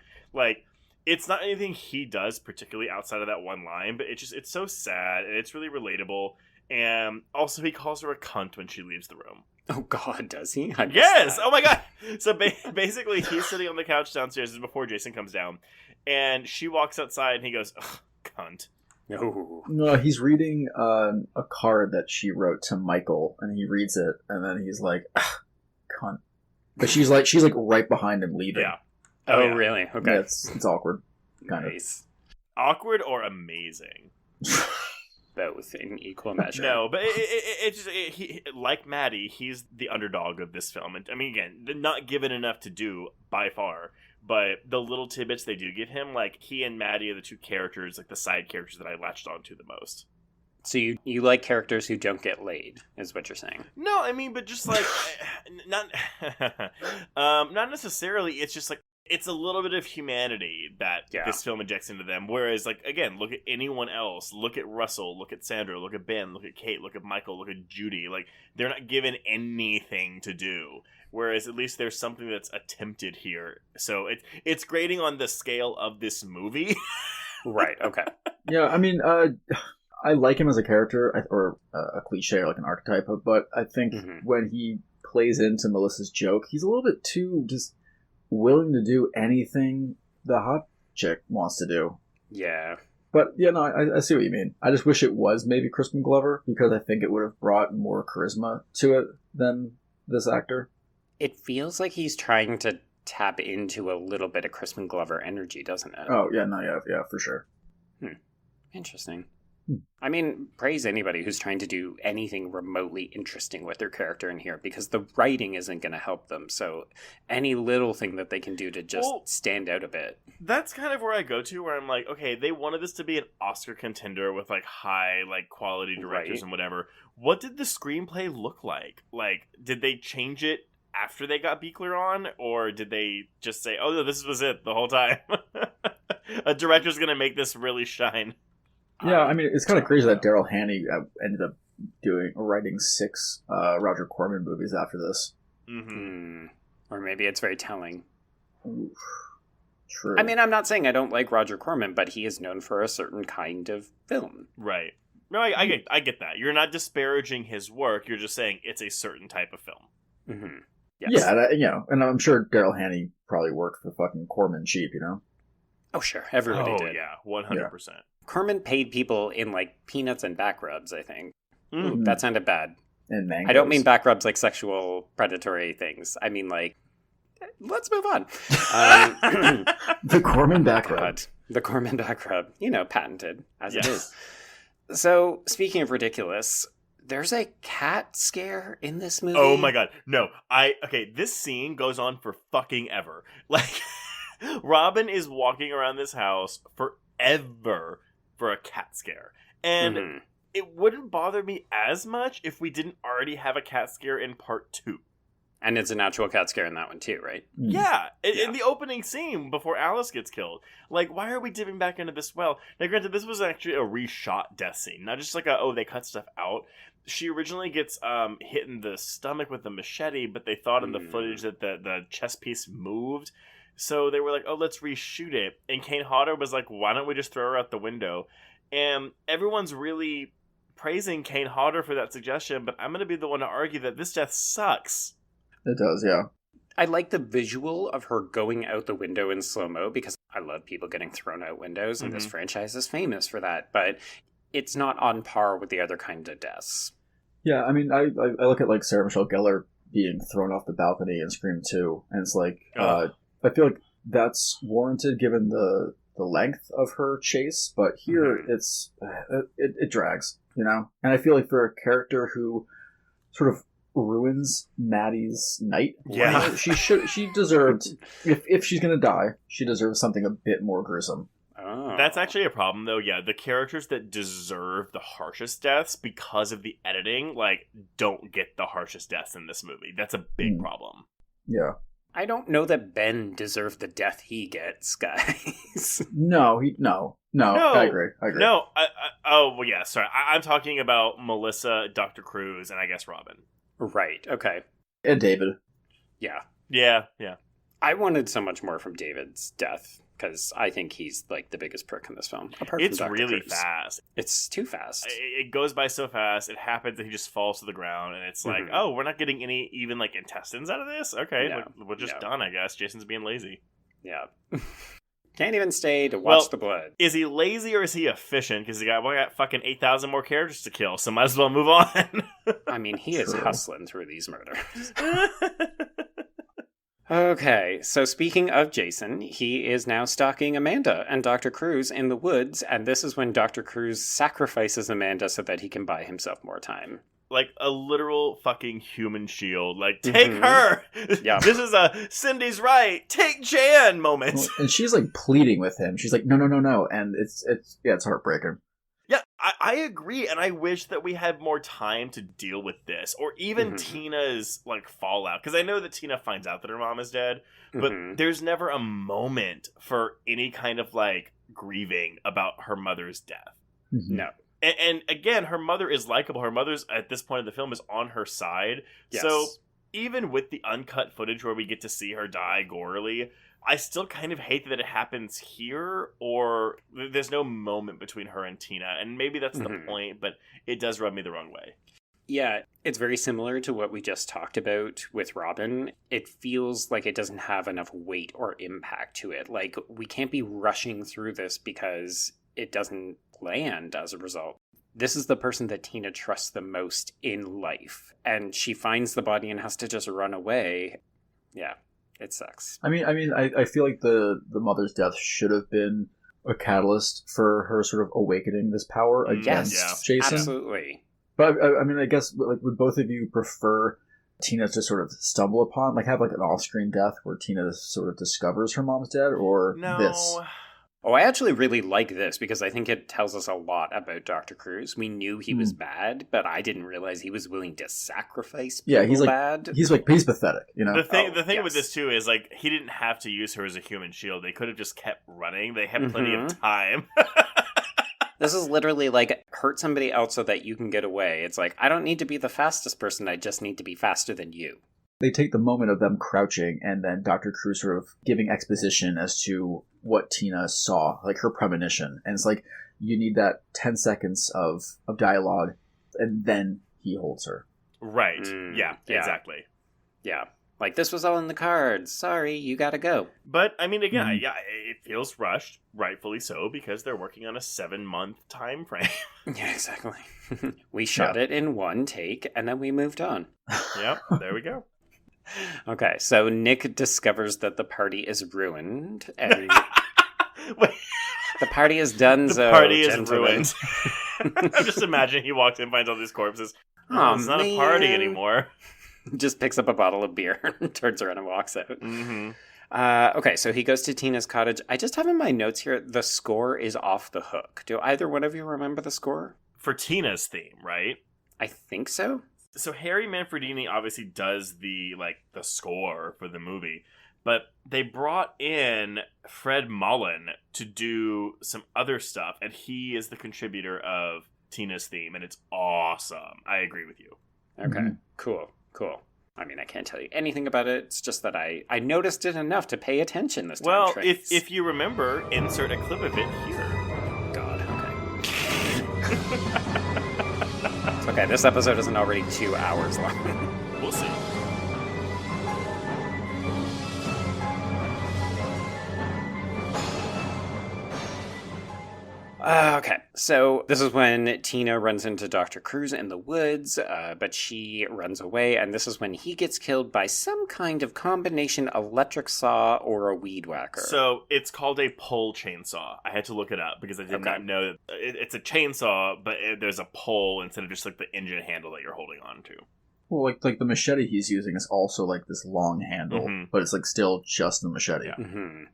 It's not anything he does particularly outside of that one line, but it's so sad and it's really relatable. And also, he calls her a cunt when she leaves the room. Oh, God, does he? Yes! Oh, my God! So, basically, he's sitting on the couch downstairs. This is before Jason comes down. And she walks outside, and he goes, "Ugh, cunt." No, he's reading a card that she wrote to Michael, and he reads it, and then he's like, cunt. But she's right behind him leaving. Yeah. Oh, yeah. Really? Okay. Yeah, it's awkward. Kind Nice. Awkward or amazing? Both in equal measure. No, but he, like Maddy, he's the underdog of this film. And I mean, again, not given enough to do by far, but the little tidbits they do give him, he and Maddy are the two characters, the side characters that I latched onto the most. So you like characters who don't get laid, is what you're saying? No, I mean, but just not necessarily. It's just it's a little bit of humanity that this film injects into them. Whereas, again, look at anyone else. Look at Russell. Look at Sandra. Look at Ben. Look at Kate. Look at Michael. Look at Judy. They're not given anything to do. Whereas, at least there's something that's attempted here. So it's grading on the scale of this movie. Right. Okay. Yeah, I mean, I like him as a character, or a cliche, or an archetype. But I think when he plays into Melissa's joke, he's a little bit too just willing to do anything the hot chick wants to do. Yeah. But, yeah, no, I see what you mean. I just wish it was maybe Crispin Glover, because I think it would have brought more charisma to it than this actor. It feels like he's trying to tap into a little bit of Crispin Glover energy, doesn't it? Oh, yeah, no, yeah, for sure. Interesting. I mean, praise anybody who's trying to do anything remotely interesting with their character in here, because the writing isn't going to help them. So any little thing that they can do to just stand out a bit. That's kind of where I go to, where I'm like, okay, they wanted this to be an Oscar contender with high quality directors and whatever. What did the screenplay look like? Did they change it after they got Buechler on, or did they just say, "Oh no, this was it the whole time"? A director's going to make this really shine. Yeah, I mean, it's kind of crazy that Daryl Hannah ended up writing 6 Roger Corman movies after this. Mm-hmm. Or maybe it's very telling. Oof. True. I mean, I'm not saying I don't like Roger Corman, but he is known for a certain kind of film. Right. No, I get that. You're not disparaging his work. You're just saying it's a certain type of film. Mm-hmm. Yes. Yeah, and I'm sure Daryl Hannah probably worked for fucking Corman cheap, you know? Oh, sure. Everybody did. Yeah, 100%. Corman paid people in peanuts and back rubs, I think. Mm. Ooh, that sounded bad. And mangoes. I don't mean back rubs like sexual predatory things. I mean let's move on. The Corman back rub. The Corman back rub. Patented as it is. So, speaking of ridiculous, there's a cat scare in this movie. Oh my god. No. This scene goes on for fucking ever. Robin is walking around this house forever for a cat scare. And it wouldn't bother me as much if we didn't already have a cat scare in part 2. And it's an actual cat scare in that one too, right? Yeah. In the opening scene before Alice gets killed. Why are we dipping back into this well? Now, granted, this was actually a reshot death scene. Not just they cut stuff out. She originally gets hit in the stomach with a machete, but they thought in the footage that the chest piece moved. So they were like, "Oh, let's reshoot it." And Kane Hodder was like, "Why don't we just throw her out the window?" And everyone's really praising Kane Hodder for that suggestion, but I'm going to be the one to argue that this death sucks. It does, yeah. I like the visual of her going out the window in slow-mo because I love people getting thrown out windows, and this franchise is famous for that, but it's not on par with the other kind of deaths. Yeah, I mean, I look at, like, Sarah Michelle Gellar being thrown off the balcony in Scream 2, and it's like, I feel like that's warranted given the length of her chase, but here it drags, you know? And I feel like for a character who sort of ruins Maddie's night, yeah, she deserved, if she's gonna die, she deserves something a bit more gruesome. That's actually a problem, though. Yeah, the characters that deserve the harshest deaths because of the editing, like, don't get the harshest deaths in this movie. That's a big problem. Yeah. I don't know that Ben deserved the death he gets, guys. No, I agree. No, well, yeah, sorry. I'm talking about Melissa, Dr. Cruz, and I guess Robin. Right, okay. And David. Yeah. Yeah. I wanted so much more from David's death, because I think he's, like, the biggest prick in this film. It's really fast. It's too fast. It goes by so fast. It happens, and he just falls to the ground, and it's like, oh, we're not getting any even, like, intestines out of this? Okay, we're just done, I guess. Jason's being lazy. Yeah. Can't even stay to watch the blood. Is he lazy or is he efficient? Because we got fucking 8,000 more characters to kill, so might as well move on. I mean, he is hustling through these murders. Okay, so speaking of Jason, he is now stalking Amanda and Dr. Cruz in the woods, and this is when Dr. Cruz sacrifices Amanda so that he can buy himself more time. Like a literal fucking human shield. Like, take her! Yeah. This is a Cindy's right! Take Jan moment! Well, and she's like pleading with him. She's like, no. And it's heartbreaking. Yeah, I agree, and I wish that we had more time to deal with this, or even Tina's, like, fallout. Because I know that Tina finds out that her mom is dead, but there's never a moment for any kind of, like, grieving about her mother's death. No. And again, her mother is likable. Her mother's, at this point in the film, is on her side. Yes. So, even with the uncut footage where we get to see her die gorily, I still kind of hate that it happens here, or there's no moment between her and Tina, and maybe that's the point, but it does rub me the wrong way. Yeah, it's very similar to what we just talked about with Robin. It feels like it doesn't have enough weight or impact to it. Like, we can't be rushing through this because it doesn't land as a result. This is the person that Tina trusts the most in life, and she finds the body and has to just run away. Yeah. It sucks. I feel like the mother's death should have been a catalyst for her sort of awakening this power against Jason. Absolutely. But I guess, like, would both of you prefer Tina to sort of stumble upon, like, have like an off-screen death where Tina sort of discovers her mom's dead, or this? Oh, I actually really like this because I think it tells us a lot about Dr. Cruz. We knew he was bad, but I didn't realize he was willing to sacrifice people he's like, bad. He's pathetic, you know? The thing with this, too, is, like, he didn't have to use her as a human shield. They could have just kept running. They had plenty of time. This is literally like, hurt somebody else so that you can get away. It's like, I don't need to be the fastest person. I just need to be faster than you. They take the moment of them crouching and then Dr. Cruz sort of giving exposition as to what Tina saw, like her premonition. And it's like, you need that 10 seconds of dialogue, and then he holds her. Right. Yeah, exactly. Yeah. Like, this was all in the cards. Sorry, you gotta go. But, I mean, again, it feels rushed, rightfully so, because they're working on a 7-month time frame. Yeah, exactly. We shot it in one take, and then we moved on. Yep, there we go. Okay, so Nick discovers that the party is ruined, and the party is done. The party is ruined. I'm just imagining he walks in, finds all these corpses. It's not a party anymore. Just picks up a bottle of beer, turns around and walks out. Okay, so he goes to Tina's cottage. I just have in my notes here, the score is off the hook. Do either one of you remember the score? For Tina's theme, right? I think so. So Harry Manfredini obviously does the score for the movie, but they brought in Fred Mullen to do some other stuff, and he is the contributor of Tina's theme, and it's awesome. I agree with you. Okay, cool. I mean, I can't tell you anything about it. It's just that I noticed it enough to pay attention this time. Well, if you remember, insert a clip of it here. God, okay. Okay, this episode isn't already 2 hours long. We'll see. Okay, so this is when Tina runs into Dr. Cruz in the woods, but she runs away, and this is when he gets killed by some kind of combination electric saw or a weed whacker. So it's called a pole chainsaw. I had to look it up because I did not know that it's a chainsaw, but there's a pole instead of just like the engine handle that you're holding on to. Well, like the machete he's using is also like this long handle, but it's like still just the machete. Yeah.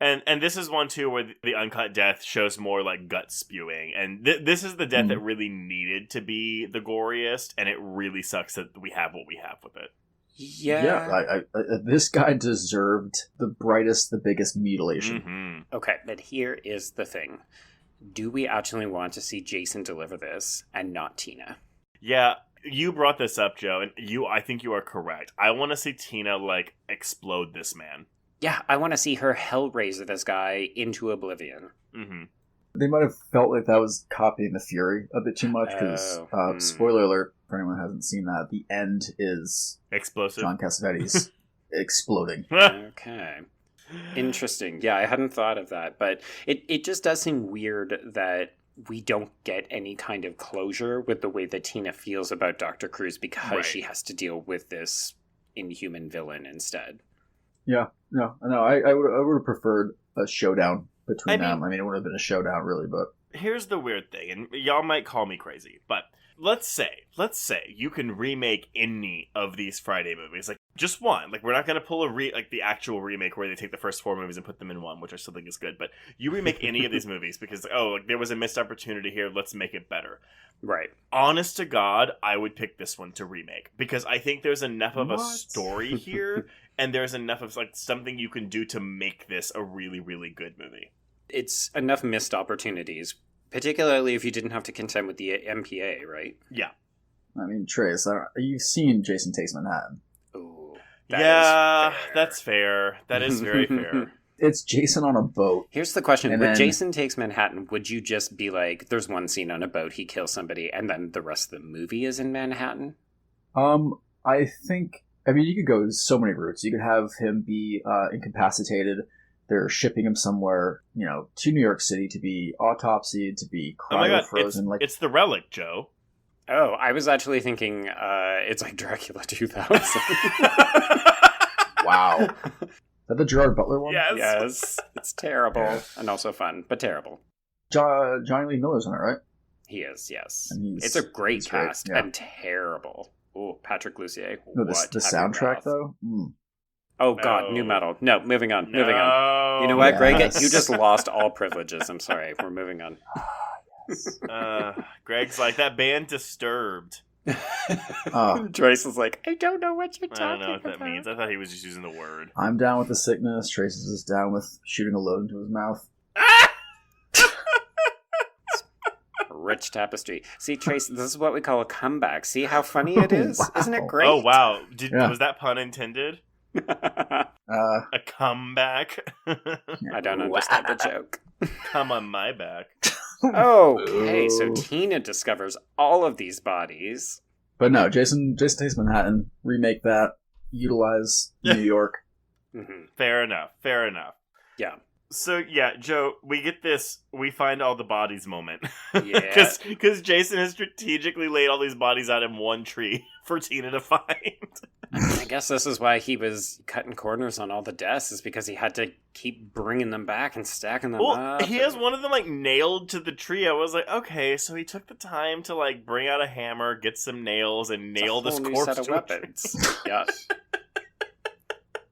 And this is one, too, where the uncut death shows more, like, gut spewing. And this is the death that really needed to be the goriest, and it really sucks that we have what we have with it. Yeah. This guy deserved the brightest, the biggest mutilation. Okay, but here is the thing. Do we actually want to see Jason deliver this, and not Tina? Yeah, you brought this up, Joe, and I think you are correct. I want to see Tina, like, explode this man. Yeah, I want to see her hellraiser this guy into oblivion. They might have felt like that was copying the Fury a bit too much, because, spoiler alert, for anyone who hasn't seen that, the end is explosive. John Cassavetes exploding. Okay. Interesting. Yeah, I hadn't thought of that, but it just does seem weird that we don't get any kind of closure with the way that Tina feels about Dr. Cruz because she has to deal with this inhuman villain instead. Yeah, no, I would have preferred a showdown between them. I mean, it would have been a showdown, really, but... Here's the weird thing, and y'all might call me crazy, but let's say you can remake any of these Friday movies, like, just one. Like, we're not going to pull the actual remake where they take the first 4 movies and put them in one, which I still think is good, but you remake any of these movies because, there was a missed opportunity here, let's make it better. Right. Honest to God, I would pick this one to remake, because I think there's enough of a story here, and there's enough of, like, something you can do to make this a really, really good movie. It's enough missed opportunities, particularly if you didn't have to contend with the MPA, right? Yeah. I mean, Trace, you've seen Jason Takes Manhattan. Ooh. That's fair. That is very fair. It's Jason on a boat. Here's the question. With Jason Takes Manhattan, would you just be like, there's one scene on a boat, he kills somebody, and then the rest of the movie is in Manhattan? I think... I mean, you could go so many routes. You could have him be incapacitated. They're shipping him somewhere, to New York City to be autopsied, to be cryo-frozen. It's the Relic, Joe. Oh, I was actually thinking it's like Dracula 2000. Wow. Is that the Gerard Butler one? Yes. It's terrible and also fun, but terrible. Johnny Lee Miller's on it, right? He is, yes. It's a great cast and terrible. Oh, Patrick Lussier. No, the soundtrack, though? Oh, God, new metal. No, moving on. You know what, Greg? You just lost all privileges. I'm sorry. We're moving on. Greg's like, that band Disturbed. Trace is like, I don't know what you're talking about. I don't know what that means. I thought he was just using the word. I'm down with the sickness. Trace is down with shooting a load into his mouth. Rich tapestry. See, Trace, this is what we call a comeback. See how funny it is? Wow. Isn't it great? Oh, wow. Was that pun intended? A comeback? I don't understand the joke. Come on my back. Okay, so Tina discovers all of these bodies. But no, Jason Takes Manhattan, remake that, utilize New York. Fair enough. Yeah. So, yeah, Joe, we get this, we find all the bodies moment. Yeah. Because Jason has strategically laid all these bodies out in one tree for Tina to find. I guess this is why he was cutting corners on all the deaths, is because he had to keep bringing them back and stacking them up. He has one of them, like, nailed to the tree. I was like, okay, so he took the time to, like, bring out a hammer, get some nails, and nail this corpse set of to weapons. Yeah.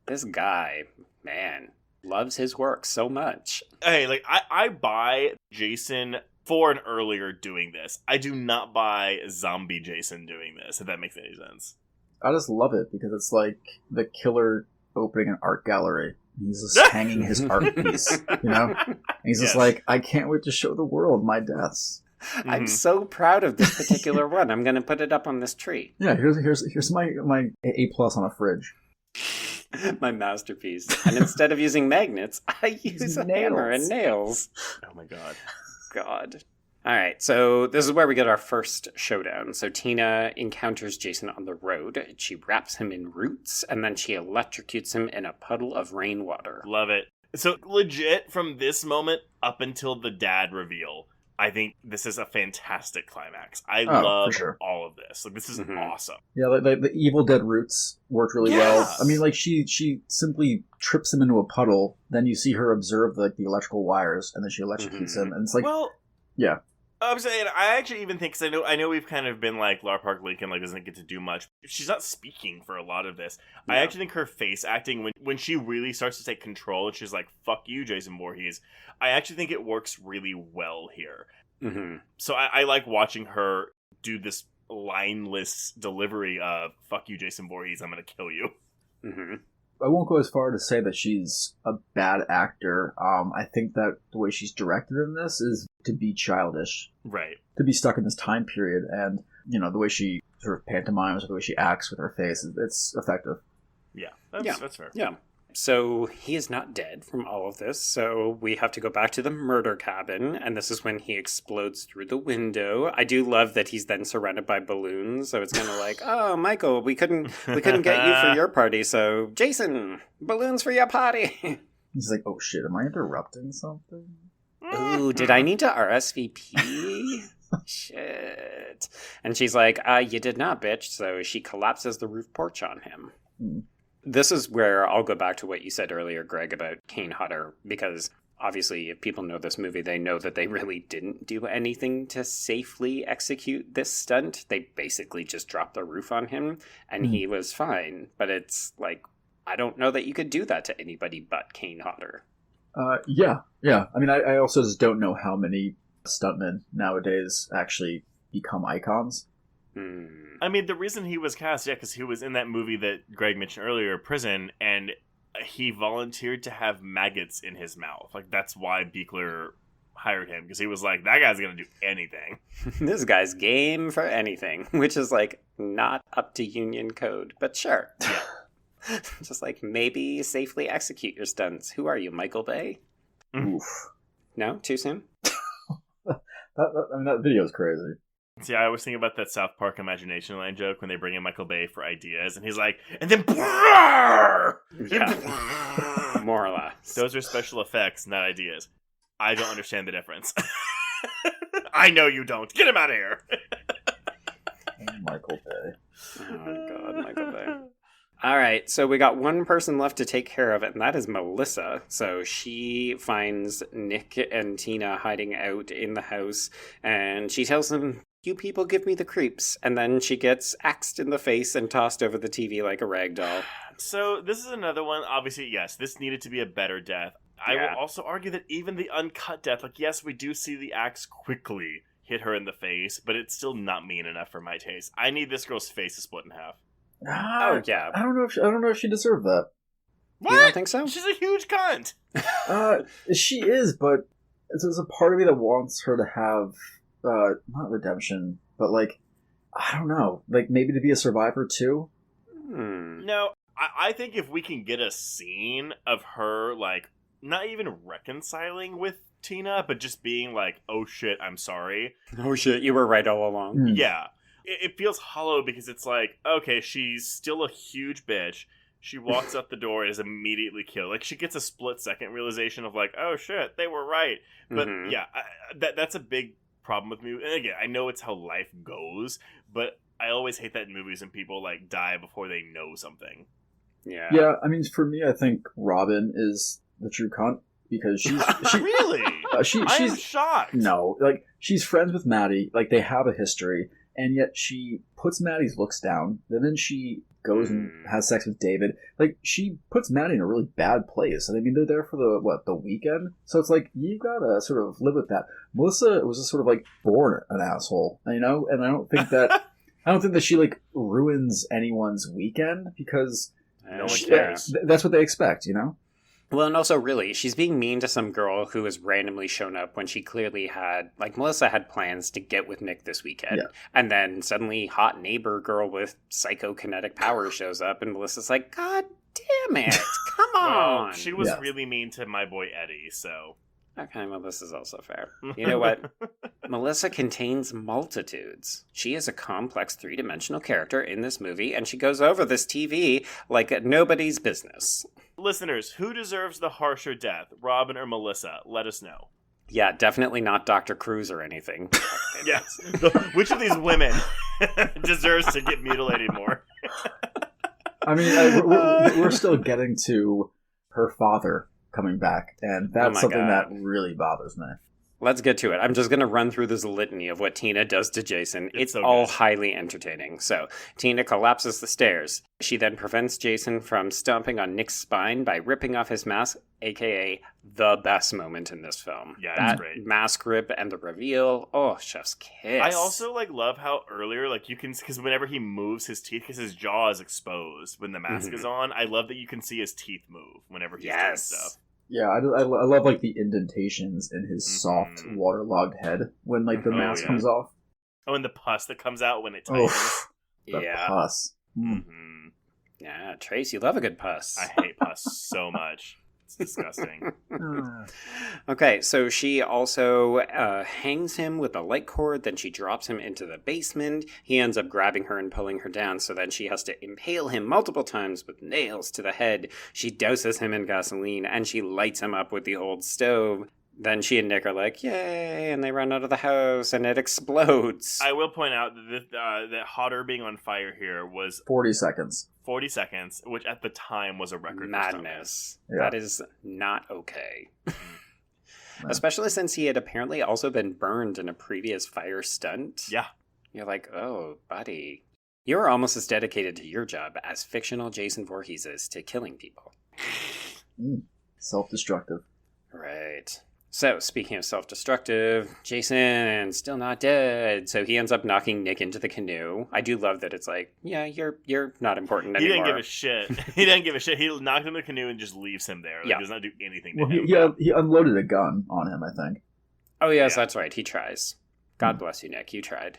This guy, man, loves his work so much. Hey, like, I buy Jason for an earlier doing this. I do not buy zombie Jason doing this, if that makes any sense. I just love it because it's like the killer opening an art gallery. He's just hanging his art piece, And he's just like, I can't wait to show the world my deaths. I'm so proud of this particular one. I'm going to put it up on this tree. Yeah, here's my A+ on a fridge. My masterpiece. And instead of using magnets, I use a hammer and nails. Oh my God. All right, so this is where we get our first showdown. So Tina encounters Jason on the road. She wraps him in roots, and then she electrocutes him in a puddle of rainwater. Love it. So legit, from this moment up until the dad reveal, I think this is a fantastic climax. I love sure. all of this. Like, this is awesome. Yeah, the Evil Dead roots worked really well. I mean, like, she simply trips him into a puddle, then you see her observe the electrical wires, and then she electrocutes him, and it's like... Well... Yeah. I'm saying, I actually even think, because I know we've kind of been like, Lar Park Lincoln like doesn't get to do much. She's not speaking for a lot of this. Yeah. I actually think her face acting, when she really starts to take control, and she's like, fuck you, Jason Voorhees, I actually think it works really well here. Mm-hmm. So I like watching her do this lineless delivery of, fuck you, Jason Voorhees, I'm gonna kill you. Mm-hmm. I won't go as far to say that she's a bad actor. I think that the way she's directed in this is to be childish. Right. To be stuck in this time period. And, the way she sort of pantomimes or the way she acts with her face, it's effective. Yeah, that's fair. Yeah. So he is not dead from all of this, so we have to go back to the murder cabin, and this is when he explodes through the window. I do love that he's then surrounded by balloons, so it's kind of like, oh, Michael, we couldn't get you for your party, so Jason, balloons for your party. He's like, oh shit, am I interrupting something? Ooh, did I need to RSVP? Shit. And she's like, you did not, bitch, so she collapses the roof porch on him. This is where I'll go back to what you said earlier, Greg, about Kane Hodder, because obviously if people know this movie, they know that they really didn't do anything to safely execute this stunt. They basically just dropped the roof on him, and he was fine. But it's like, I don't know that you could do that to anybody but Kane Hodder. Yeah. I mean, I also just don't know how many stuntmen nowadays actually become icons. I mean, the reason he was cast, because he was in that movie that Greg mentioned earlier, Prison, and he volunteered to have maggots in his mouth. Like, that's why Buechler hired him, because he was like, that guy's gonna do anything. This guy's game for anything, which is, like, not up to union code, but sure. Yeah. Just like, maybe safely execute your stunts. Who are you, Michael Bay? Oof. No? Too soon? that video's crazy. See, I always think about that South Park Imagination Line joke when they bring in Michael Bay for ideas, and he's like, and then yeah. More or less. Those are special effects, not ideas. I don't understand the difference. I know you don't. Get him out of here. Michael Bay. Oh, God, Michael Bay. All right, so we got one person left to take care of it, and that is Melissa. So she finds Nick and Tina hiding out in the house, and she tells them, you people give me the creeps. And then she gets axed in the face and tossed over the TV like a rag doll. So this is another one. Obviously, yes, this needed to be a better death. I will also argue that even the uncut death, like, yes, we do see the axe quickly hit her in the face, but it's still not mean enough for my taste. I need this girl's face to split in half. Oh yeah, I don't know if she deserved that. What? You don't think so? She's a huge cunt. She is, but there's a part of me that wants her to have not redemption, but like, I don't know, like maybe to be a survivor too. No, I think if we can get a scene of her like not even reconciling with Tina, but just being like, "Oh shit, I'm sorry." Oh shit, you were right all along. Yeah. It feels hollow because it's like, okay, she's still a huge bitch. She walks out the door and is immediately killed. Like, she gets a split-second realization of like, oh shit, they were right. But yeah, that's a big problem with me. And again, I know it's how life goes, but I always hate that in movies when people like die before they know something. Yeah. I mean, for me, I think Robin is the true cunt because she really. I'm shocked. No, like she's friends with Maddy. Like they have a history. And yet she puts Maddy's looks down. And then she goes and has sex with David. Like, she puts Maddy in a really bad place. And I mean, they're there for the weekend? So it's like, you gotta sort of live with that. Melissa was just sort of like born an asshole, you know? And I don't think that she like ruins anyone's weekend because that's what they expect, you know? Well, and also, really, she's being mean to some girl who has randomly shown up when she clearly had, like, Melissa had plans to get with Nick this weekend. Yeah. And then suddenly, hot neighbor girl with psychokinetic powers shows up, and Melissa's like, God damn it, come on! Well, she was really mean to my boy Eddie, so... Okay, well, this is also fair. You know what? Melissa contains multitudes. She is a complex three-dimensional character in this movie, and she goes over this TV like nobody's business. Listeners, who deserves the harsher death, Robin or Melissa? Let us know. Yeah, definitely not Dr. Cruz or anything. Yes. Which of these women deserves to get mutilated more? I mean, we're still getting to her father coming back, and that's something that really bothers me. Let's get to it. I'm just going to run through this litany of what Tina does to Jason. It's so all highly entertaining. So, Tina collapses the stairs. She then prevents Jason from stomping on Nick's spine by ripping off his mask, aka the best moment in this film. Yeah, that's great. Mask rip and the reveal. Oh, chef's kiss. I also love how earlier, you can, because whenever he moves his teeth, because his jaw is exposed when the mask is on, I love that you can see his teeth move whenever he's doing stuff. Yeah, I love the indentations in his soft, waterlogged head when the mask comes off. Oh, and the pus that comes out when it tightens. The pus. Mm-hmm. Yeah, Trace, you love a good pus. I hate pus so much. It's disgusting. Okay, so she also hangs him with a light cord, then she drops him into the basement. He ends up grabbing her and pulling her down, so then she has to impale him multiple times with nails to the head. She douses him in gasoline, and she lights him up with the old stove. Then she and Nick are like, yay, and they run out of the house, and it explodes. I will point out that Hodder being on fire here was 40 seconds. 40 seconds, which at the time was a record. Madness. Yeah. That is not okay. Especially since he had apparently also been burned in a previous fire stunt. Yeah. You're like, oh, buddy. You're almost as dedicated to your job as fictional Jason Voorhees is to killing people. Self-destructive. Right. So, speaking of self-destructive, Jason still not dead. So he ends up knocking Nick into the canoe. I do love that it's like, yeah, you're not important anymore. He didn't give a shit. He didn't give a shit. He knocked him in the canoe and just leaves him there. Does not do anything to him. He unloaded a gun on him, I think. Oh, yes, that's right. He tries. God bless you, Nick. You tried.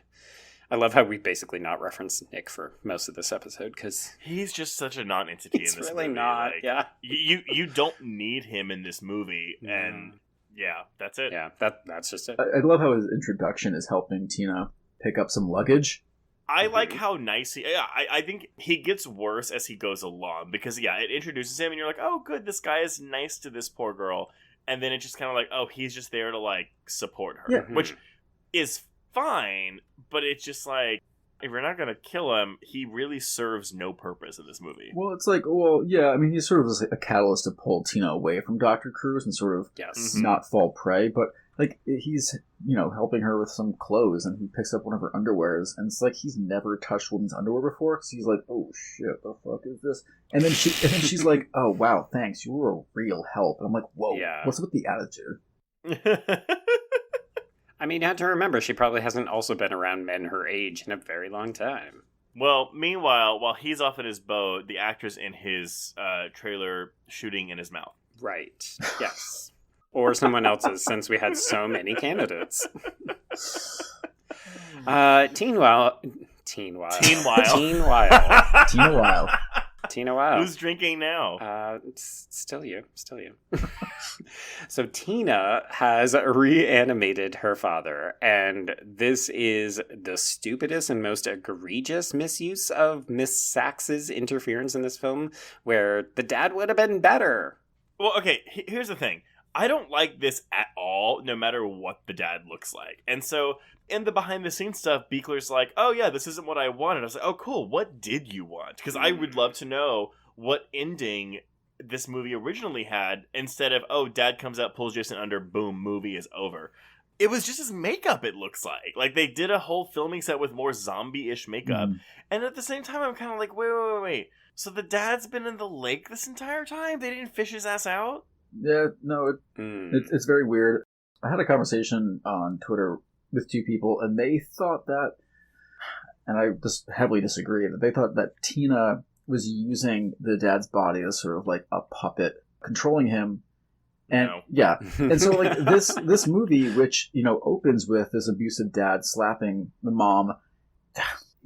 I love how we basically not referenced Nick for most of this episode, because he's just such a non-entity in this movie. He's really not, You don't need him in this movie, and... yeah, that's it. Yeah, that's just it. I love how his introduction is helping Tina pick up some luggage. I like how nice he... Yeah, I think he gets worse as he goes along, because, it introduces him, and you're like, oh, good, this guy is nice to this poor girl. And then it's just kind of like, oh, he's just there to, support her. Yeah. Which is fine, but it's just like, if you're not going to kill him, he really serves no purpose in this movie. Well, it's like, he's sort of a catalyst to pull Tina away from Dr. Cruz and sort of not fall prey, but, he's, helping her with some clothes, and he picks up one of her underwears, and it's like he's never touched women's underwear before, so he's like, oh shit, the fuck is this? And then she's like, oh wow, thanks, you were a real help. And I'm like, whoa, what's with the attitude? I mean, you have to remember, she probably hasn't also been around men her age in a very long time. Well, meanwhile, while he's off at his boat, the actor's in his trailer shooting in his mouth. Right. Yes. Or someone else's, since we had so many candidates. Teen Wild. Tina Wild. Who's drinking now? Still you. So Tina has reanimated her father, and this is the stupidest and most egregious misuse of Miss Sachs's interference in this film, where the dad would have been better. Well, okay, here's the thing. I don't like this at all, no matter what the dad looks like. And so, in the behind-the-scenes stuff, Beekler's like, oh yeah, this isn't what I wanted. I was like, oh cool, what did you want? Because I would love to know what ending this movie originally had, instead of, oh, dad comes out, pulls Jason under, boom, movie is over. It was just his makeup, it looks like. Like, they did a whole filming set with more zombie-ish makeup. And at the same time, I'm kind of like, wait. So the dad's been in the lake this entire time? They didn't fish his ass out? Yeah, no, it's very weird. I had a conversation on Twitter with two people, and they thought that, and I just heavily disagree, that they thought that Tina was using the dad's body as sort of like a puppet, controlling him. And and so this movie, which, opens with this abusive dad slapping the mom,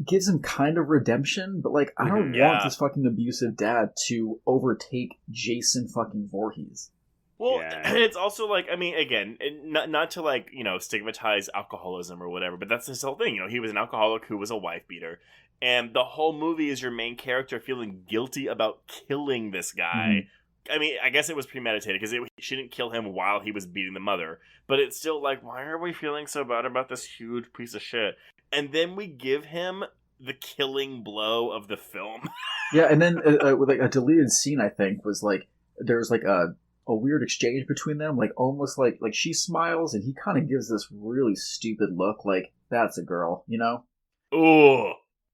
gives him kind of redemption, but I don't want this fucking abusive dad to overtake Jason fucking Voorhees. Well, and it's also again, not to stigmatize alcoholism or whatever, but that's his whole thing. He was an alcoholic who was a wife beater, and the whole movie is your main character feeling guilty about killing this guy I mean, I guess it was premeditated because she didn't kill him while he was beating the mother. But it's still like, why are we feeling so bad about this huge piece of shit? And then we give him the killing blow of the film. Yeah, and then with like a deleted scene, I think, was like there's like a weird exchange between them, like almost like she smiles and he kind of gives this really stupid look, like that's a girl, you know? Ooh.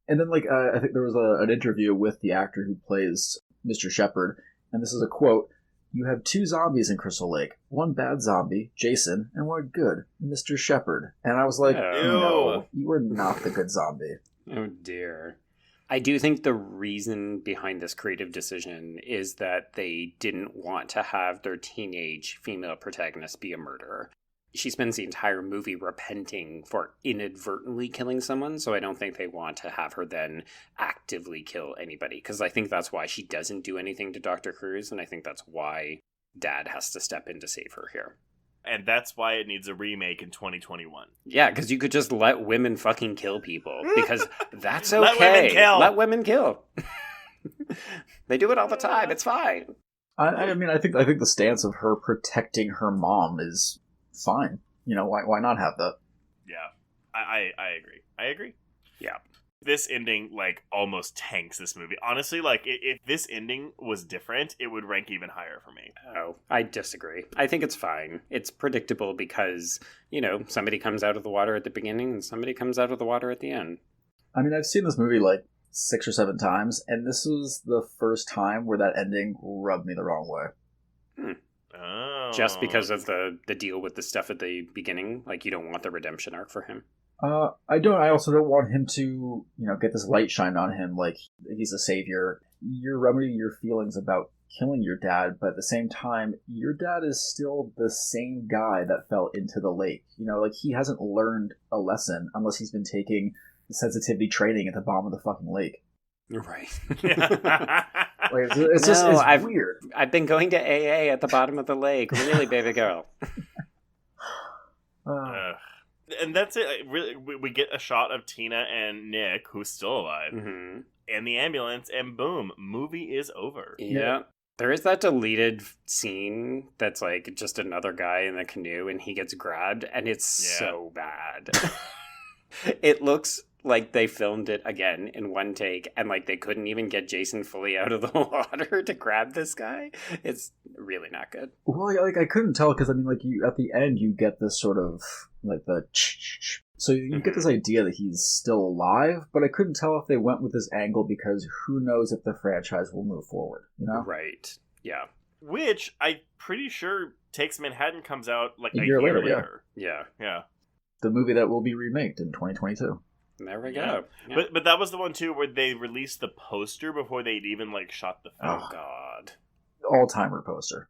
And then like I think there was an interview with the actor who plays Mr. Shepard, and this is a quote: "You have 2 zombies in Crystal Lake. One bad zombie, Jason, and one good, Mr. Shepard." And I was like, no, you are not the good zombie. Oh dear. I do think the reason behind this creative decision is that they didn't want to have their teenage female protagonist be a murderer. She spends the entire movie repenting for inadvertently killing someone, so I don't think they want to have her then actively kill anybody, because I think that's why she doesn't do anything to Dr. Cruz, and I think that's why Dad has to step in to save her here. And that's why it needs a remake in 2021. Yeah, because you could just let women fucking kill people, because that's okay. Let women kill. Let women kill. They do it all the time. It's fine. I mean, I think the stance of her protecting her mom is fine. You know, why not have that? Yeah, I agree. I agree. Yeah. This ending, like, almost tanks this movie. Honestly, like, if this ending was different, it would rank even higher for me. Oh, I disagree. I think it's fine. It's predictable because, you know, somebody comes out of the water at the beginning and somebody comes out of the water at the end. I mean, I've seen this movie like 6 or 7 times, and this was the first time where that ending rubbed me the wrong way. Oh. Just because of the deal with the stuff at the beginning? Like, you don't want the redemption arc for him? I don't. I also don't want him to, you know, get this light shined on him like he's a savior. You're remedying your feelings about killing your dad, but at the same time, your dad is still the same guy that fell into the lake. You know, like, he hasn't learned a lesson unless he's been taking sensitivity training at the bottom of the fucking lake. Right. Like, it's weird. I've been going to AA at the bottom of the lake. Really, baby girl. And that's it. Really, we get a shot of Tina and Nick, who's still alive, in the ambulance, and boom, movie is over. Yeah. There is that deleted scene that's like just another guy in the canoe and he gets grabbed, and it's so bad. It looks like they filmed it again in one take, and like they couldn't even get Jason fully out of the water to grab this guy. It's really not good. Well, like, I couldn't tell because, I mean, like, you at the end you get this sort of like the so you get this idea that he's still alive, but I couldn't tell if they went with this angle because who knows if the franchise will move forward, you know? Right. Yeah. Which I'm pretty sure Takes Manhattan comes out like a year year later. Yeah. The movie that will be remade in 2022. There we go. Yeah. But that was the one too where they released the poster before they'd even like shot the film. Oh God. All-timer poster.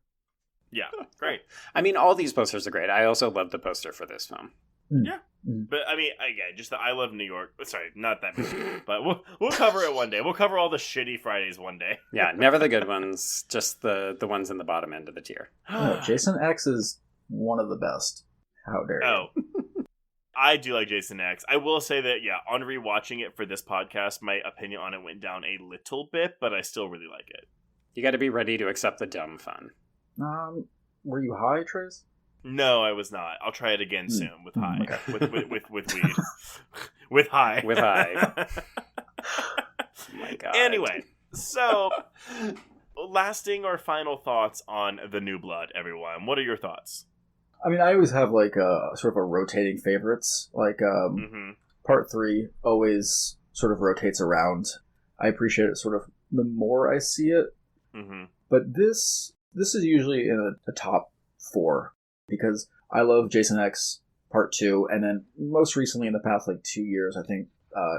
Yeah, great. I mean, all these posters are great. I also love the poster for this film. Yeah. But I mean, again, just the I Love New York. Sorry, not that movie, but we'll cover it one day. We'll cover all the shitty Fridays one day. Yeah, never the good ones, just the ones in the bottom end of the tier. Oh, Jason X is one of the best. How dare you? Oh. I do like Jason X. I will say that, yeah, on rewatching it for this podcast, my opinion on it went down a little bit, but I still really like it. You got to be ready to accept the dumb fun. Were you high, Trace? No, I was not. I'll try it again soon with high. Okay. With weed. With high. With high. Oh my God. Anyway, so lasting or final thoughts on The New Blood, everyone. What are your thoughts? I mean, I always have like a sort of a rotating favorites. Like part 3 always sort of rotates around. I appreciate it sort of the more I see it. But this is usually in a top 4 because I love Jason X Part 2, and then most recently in the past like 2 years, I think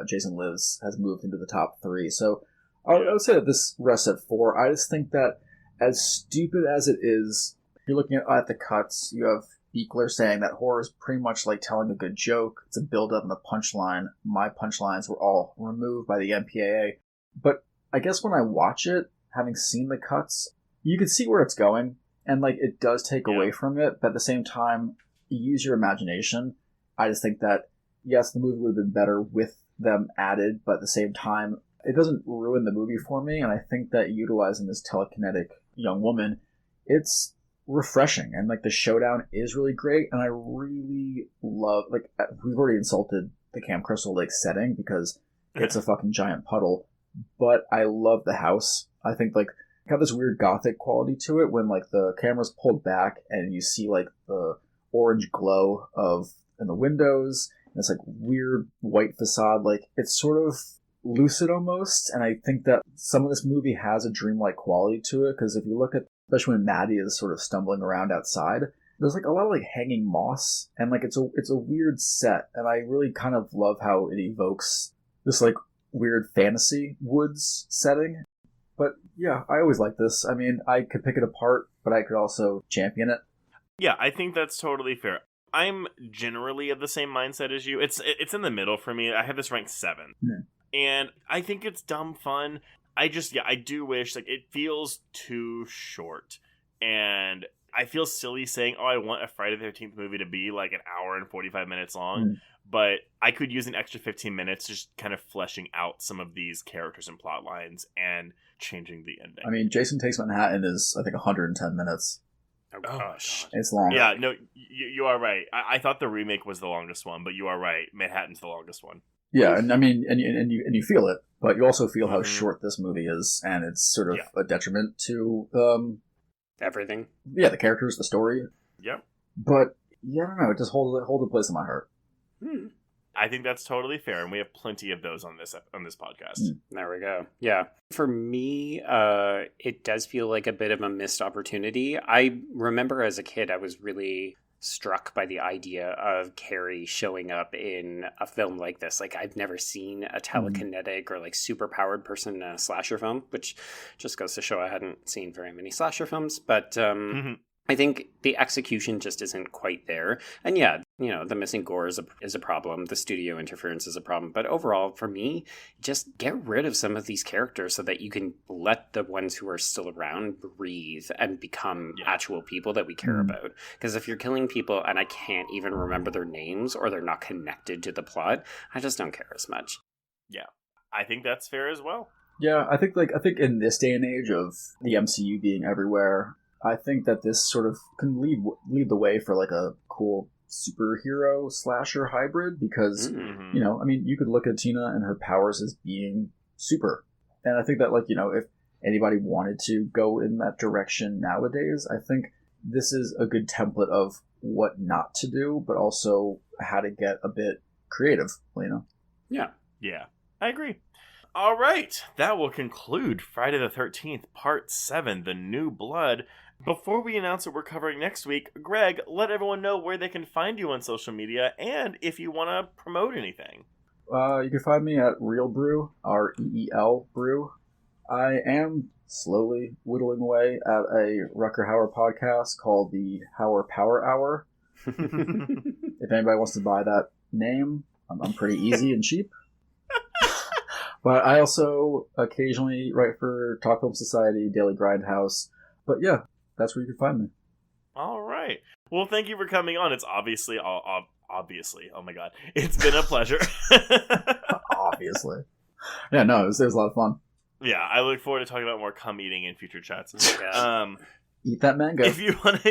Jason Lives has moved into the top 3. So I would say that this rests at 4. I just think that as stupid as it is, you're looking at the cuts, you have Beekler saying that horror is pretty much like telling a good joke. It's a build-up and a punchline. My punchlines were all removed by the MPAA. But I guess when I watch it, having seen the cuts, you can see where it's going, and like it does take away from it, but at the same time, you use your imagination. I just think that, yes, the movie would have been better with them added, but at the same time, it doesn't ruin the movie for me, and I think that utilizing this telekinetic young woman, it's refreshing, and like the showdown is really great, and I really love, like, we've already insulted the Camp Crystal Lake setting because it's a fucking giant puddle, but I love the house. I think like it got this weird gothic quality to it when like the camera's pulled back and you see like the orange glow of in the windows, and it's like weird white facade, like it's sort of lucid almost, and I think that some of this movie has a dreamlike quality to it, because if you look at, especially when Maddy is sort of stumbling around outside, there's like a lot of like hanging moss, and like it's a weird set, and I really kind of love how it evokes this like weird fantasy woods setting. But yeah, I always like this. I mean, I could pick it apart, but I could also champion it. Yeah, I think that's totally fair. I'm generally of the same mindset as you. It's in the middle for me. I have this ranked 7. And I think it's dumb fun. I do wish, like, it feels too short. And I feel silly saying, oh, I want a Friday the 13th movie to be like an hour and 45 minutes long. But I could use an extra 15 minutes just kind of fleshing out some of these characters and plot lines and changing the ending. I mean, Jason Takes Manhattan is, I think, 110 minutes. Oh gosh. It's long. Yeah, no, you are right. I thought the remake was the longest one, but you are right. Manhattan's the longest one. Yeah, and I mean, and you feel it, but you also feel how short this movie is, and it's sort of a detriment to everything. Yeah, the characters, the story. Yep. But yeah, I don't know. It just holds a place in my heart. I think that's totally fair, and we have plenty of those on this podcast. There we go. Yeah. For me, it does feel like a bit of a missed opportunity. I remember as a kid, I was really struck by the idea of Carrie showing up in a film like this. Like, I've never seen a telekinetic or like super powered person in a slasher film, which just goes to show I hadn't seen very many slasher films. But I think the execution just isn't quite there. And yeah, you know, the missing gore is a problem. The studio interference is a problem. But overall, for me, just get rid of some of these characters so that you can let the ones who are still around breathe and become actual people that we care about. Because if you're killing people and I can't even remember their names or they're not connected to the plot, I just don't care as much. Yeah, I think that's fair as well. Yeah, I think in this day and age of the MCU being everywhere, I think that this sort of can lead the way for like a cool superhero slasher hybrid, because you know, I mean, you could look at Tina and her powers as being super, and I think that, like, you know, if anybody wanted to go in that direction nowadays, I think this is a good template of what not to do, but also how to get a bit creative, you know. Yeah, I agree. All right, that will conclude Friday the 13th, Part 7, The New Blood. Before we announce what we're covering next week, Greg, let everyone know where they can find you on social media and if you want to promote anything. You can find me at Real Brew, REEL Brew. I am slowly whittling away at a Rucker Hauer podcast called the Hauer Power Hour. If anybody wants to buy that name, I'm pretty easy and cheap. But I also occasionally write for Talk Film Society, Daily Grindhouse. But yeah, that's where you can find me. All right. Well, thank you for coming on. It's obviously, oh my God, it's been a pleasure. Obviously. Yeah, no, it was a lot of fun. Yeah, I look forward to talking about more cum eating in future chats. Eat that mango. If you want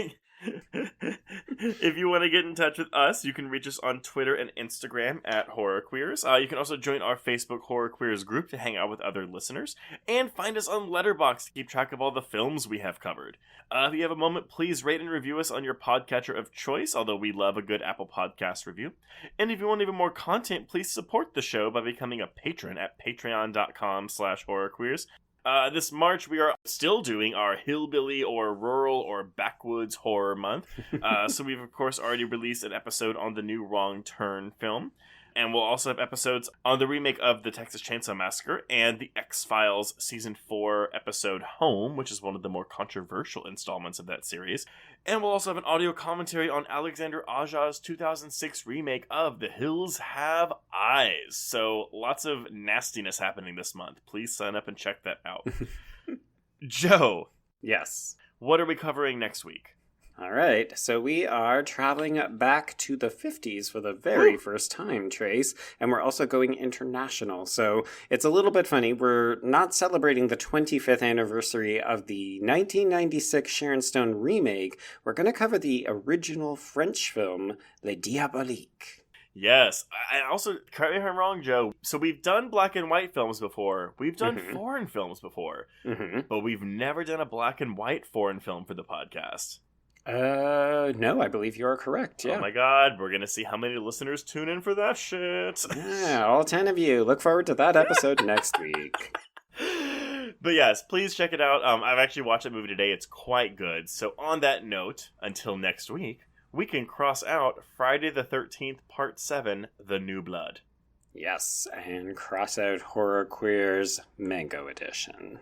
to get in touch with us, you can reach us on Twitter and Instagram at Horror Queers. You can also join our Facebook Horror Queers group to hang out with other listeners, and find us on Letterboxd to keep track of all the films we have covered. If you have a moment, please rate and review us on your podcatcher of choice, although we love a good Apple Podcast review. And if you want even more content, please support the show by becoming a patron at patreon.com/horrorqueers. This March, we are still doing our hillbilly or rural or backwoods horror month. So we've, of course, already released an episode on the new Wrong Turn film. And we'll also have episodes on the remake of the Texas Chainsaw Massacre and the X-Files Season 4 episode Home, which is one of the more controversial installments of that series. And we'll also have an audio commentary on Alexander Aja's 2006 remake of The Hills Have Eyes. So lots of nastiness happening this month. Please sign up and check that out. Joe. Yes. What are we covering next week? All right, so we are traveling back to the 50s for the very first time, Trace, and we're also going international. So it's a little bit funny. We're not celebrating the 25th anniversary of the 1996 Sharon Stone remake. We're going to cover the original French film, Le Diabolique. Yes. I also, correct me if I'm wrong, Joe. So we've done black and white films before. We've done foreign films before. But we've never done a black and white foreign film for the podcast. No, I believe you are correct, yeah. Oh my god, we're gonna see how many listeners tune in for that shit. Yeah, all 10 of you. Look forward to that episode next week. But yes, please check it out. I've actually watched that movie today. It's quite good. So on that note, until next week, we can cross out Friday the 13th, Part 7, The New Blood. Yes, and cross out Horror Queer's Mango Edition.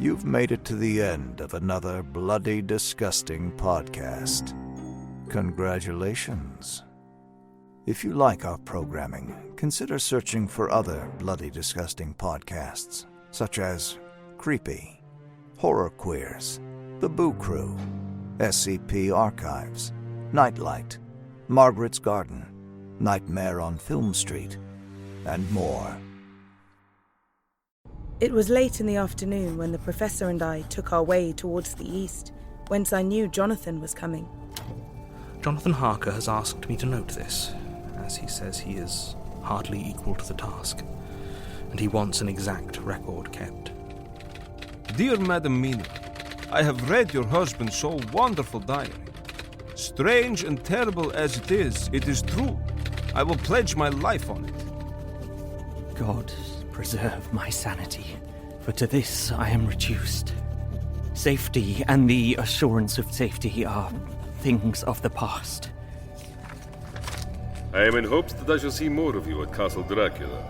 You've made it to the end of another Bloody Disgusting podcast. Congratulations. If you like our programming, consider searching for other Bloody Disgusting podcasts, such as Creepy, Horror Queers, The Boo Crew, SCP Archives, Nightlight, Margaret's Garden, Nightmare on Film Street, and more. It was late in the afternoon when the professor and I took our way towards the east, whence I knew Jonathan was coming. Jonathan Harker has asked me to note this, as he says he is hardly equal to the task, and he wants an exact record kept. Dear Madam Mina, I have read your husband's so wonderful diary. Strange and terrible as it is true. I will pledge my life on it. God preserve my sanity, for to this I am reduced. Safety and the assurance of safety are things of the past. I am in hopes that I shall see more of you at Castle Dracula.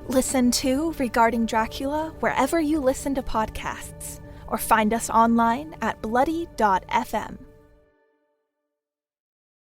Listen to Regarding Dracula wherever you listen to podcasts, or find us online at bloody.fm.